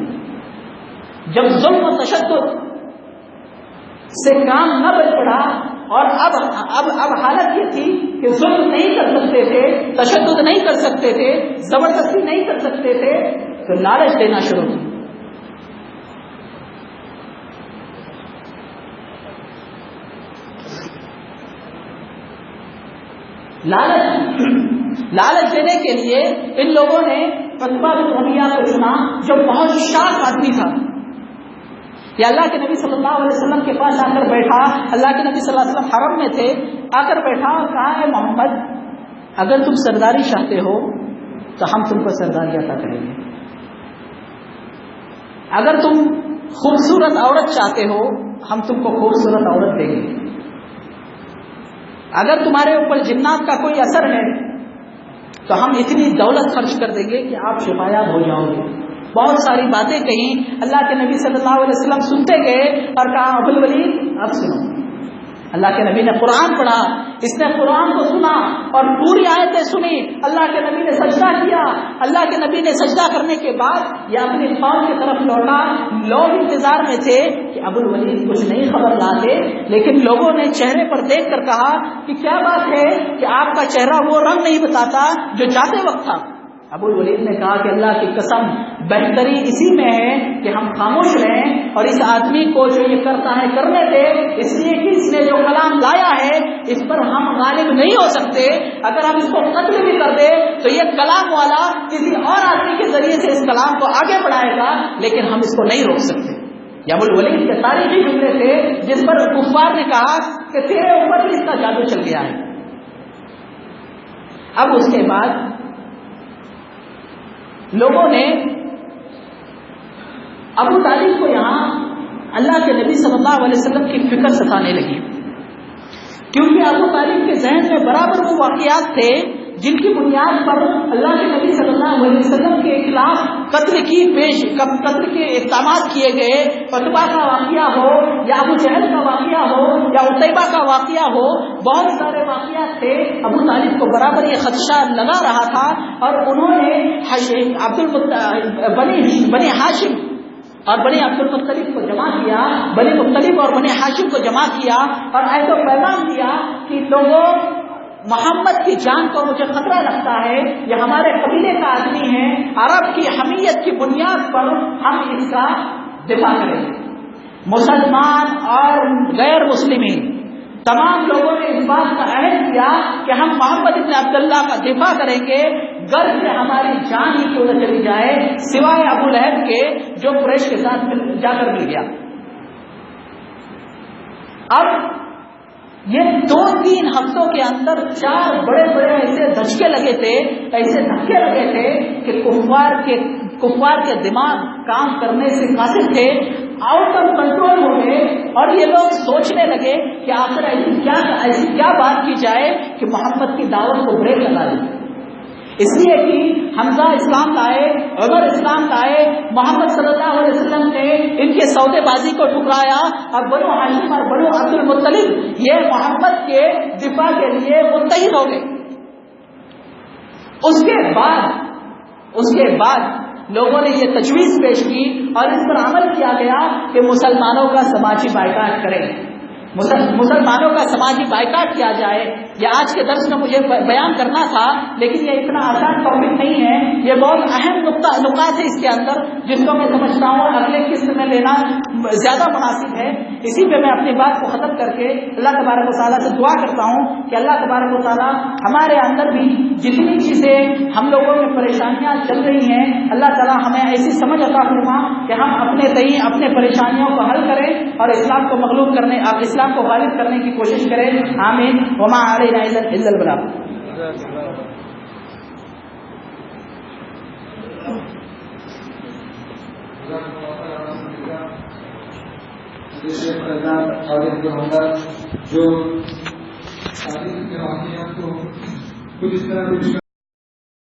جب ظلم و تشدد سے کام نہ بچ پڑا اور اب حالت یہ تھی کہ ظلم نہیں کر سکتے تھے، تشدد نہیں کر سکتے تھے، زبردستی نہیں کر سکتے تھے، تو لالچ دینا شروع کی۔ لالچ دینے کے لیے ان لوگوں نے عتبہ بن ربیعہ کو چنا، جو بہت شاک آدمی تھا۔ یہ اللہ کے نبی صلی اللہ علیہ وسلم کے پاس آ کر بیٹھا، اللہ کے نبی صلی اللہ علیہ وسلم حرم میں تھے، آ کر بیٹھا اور کہا ہے محمد اگر تم سرداری چاہتے ہو تو ہم تم کو سرداری عطا کریں گے، اگر تم خوبصورت عورت چاہتے ہو ہم تم کو خوبصورت عورت دیں گے، اگر تمہارے اوپر جنات کا کوئی اثر ہے تو ہم اتنی دولت خرچ کر دیں گے کہ آپ شفایاب ہو جاؤ گے۔ بہت ساری باتیں کہیں، اللہ کے نبی صلی اللہ علیہ وسلم سنتے گئے اور کہا ابو الولید اب سنو۔ اللہ کے نبی نے قرآن پڑھا، اس نے قرآن کو سنا اور پوری آیتیں سنی، اللہ کے نبی نے سجدہ کیا۔ اللہ کے نبی نے سجدہ کرنے کے بعد یہ اپنی قوم کی طرف لوٹا۔ لوگ انتظار میں تھے کہ ابو الولید کچھ نئی خبر لاتے، لیکن لوگوں نے چہرے پر دیکھ کر کہا کہ کیا بات ہے کہ آپ کا چہرہ وہ رنگ نہیں بتاتا جو جاتے وقت تھا۔ ابو الولید نے کہا کہ اللہ کی قسم بہتری اسی میں ہے کہ ہم خاموش رہیں اور اس آدمی کو جو یہ کرتا ہے کرنے دے، اس لیے کہ اس نے جو کلام لایا ہے اس پر ہم غالب نہیں ہو سکتے۔ اگر ہم اس کو قتل بھی کر دیں تو یہ کلام والا کسی اور آدمی کے ذریعے سے اس کلام کو آگے بڑھائے گا، لیکن ہم اس کو نہیں روک سکتے۔ یہ ابو الولید کے تاریخی جملے تھے جس پر کفار نے کہا کہ تیرے اوپر بھی اس کا جادو چل گیا ہے۔ اب اس کے بعد لوگوں نے ابو طالب کو یہاں اللہ کے نبی صلی اللہ علیہ وسلم کی فکر ستانے لگی، کیونکہ ابو طالب کے ذہن میں برابر وہ واقعات تھے جن کی بنیاد پر اللہ کے نبی صلی اللہ علیہ وسلم کے خلاف قتل کے اقدامات کیے گئے۔ عتبہ کا واقعہ ہو یا ابو جہل کا واقعہ ہو یا عتیبہ کا واقعہ ہو، بہت سارے واقعات تھے۔ ابو طالب کو برابر یہ خدشہ لگا رہا تھا اور انہوں نے بنی ہاشم اور بنی عبد المطلب کو جمع کیا، بنی مطلب اور بنی ہاشم کو جمع کیا اور ایسا پیغام دیا کہ لوگوں محمد کی جان کو مجھے خطرہ لگتا ہے، یہ ہمارے قبیلے کا آدمی ہے، عرب کی حمیت کی بنیاد پر ہم اس کا دفاع کریں گے۔ مسلمان اور غیر مسلمین تمام لوگوں نے اس بات کا عہد کیا کہ ہم محمد ابن عبداللہ کا دفاع کریں گے، غرض سے ہماری جان ہی کیوں نہ چلی جائے، سوائے ابو لہب کے جو قریش کے ساتھ جا کر مل گیا۔ اب یہ 2-3 ہفتوں کے اندر 4 بڑے ایسے دھچکے لگے تھے، ایسے دھکے لگے تھے کہ کفار کے دماغ کام کرنے سے قاصر تھے، آؤٹ آف کنٹرول ہو گئے اور یہ لوگ سوچنے لگے کہ آخر ایسی کیا بات کی جائے کہ محمد کی دعوت کو بریک لگا دیں۔ اس لیے کہ حمزہ اسلام لائے، عمر اسلام لائے، محمد صلی اللہ علیہ وسلم نے ان کے سودے بازی کو ٹھکرایا اور بنو ہاشم اور بنو عبد المطلب یہ محمد کے دفاع کے لیے متحد ہو گئے۔ اس کے بعد لوگوں نے یہ تجویز پیش کی اور اس پر عمل کیا گیا کہ مسلمانوں کا سماجی بائیکاٹ کریں، مسلمانوں کا سماجی بائیکاٹ کیا جائے۔ یہ آج کے درس میں مجھے بیان کرنا تھا، لیکن یہ اتنا آسان ٹاپک نہیں ہے، یہ بہت اہم نکات ہے اس کے اندر جس کو میں سمجھتا ہوں اگلے قسط میں لینا زیادہ مناسب ہے۔ اسی پہ میں اپنی بات کو ختم کر کے اللہ تبارک و تعالیٰ سے دعا کرتا ہوں کہ اللہ تبارک و تعالیٰ ہمارے اندر بھی جتنی چیزیں ہم لوگوں میں پریشانیاں چل رہی ہیں، اللہ تعالیٰ ہمیں ایسی سمجھ عطا فرما کہ ہم اپنے پریشانیوں کو حل کریں اور اسلام کو مغلوب کرنے، اسلام کو غالب کرنے کی کوشش کریں۔ آمین۔ وما علینا الا البلاغ۔ اور جو شادی کے واقعات کو کچھ اس طرح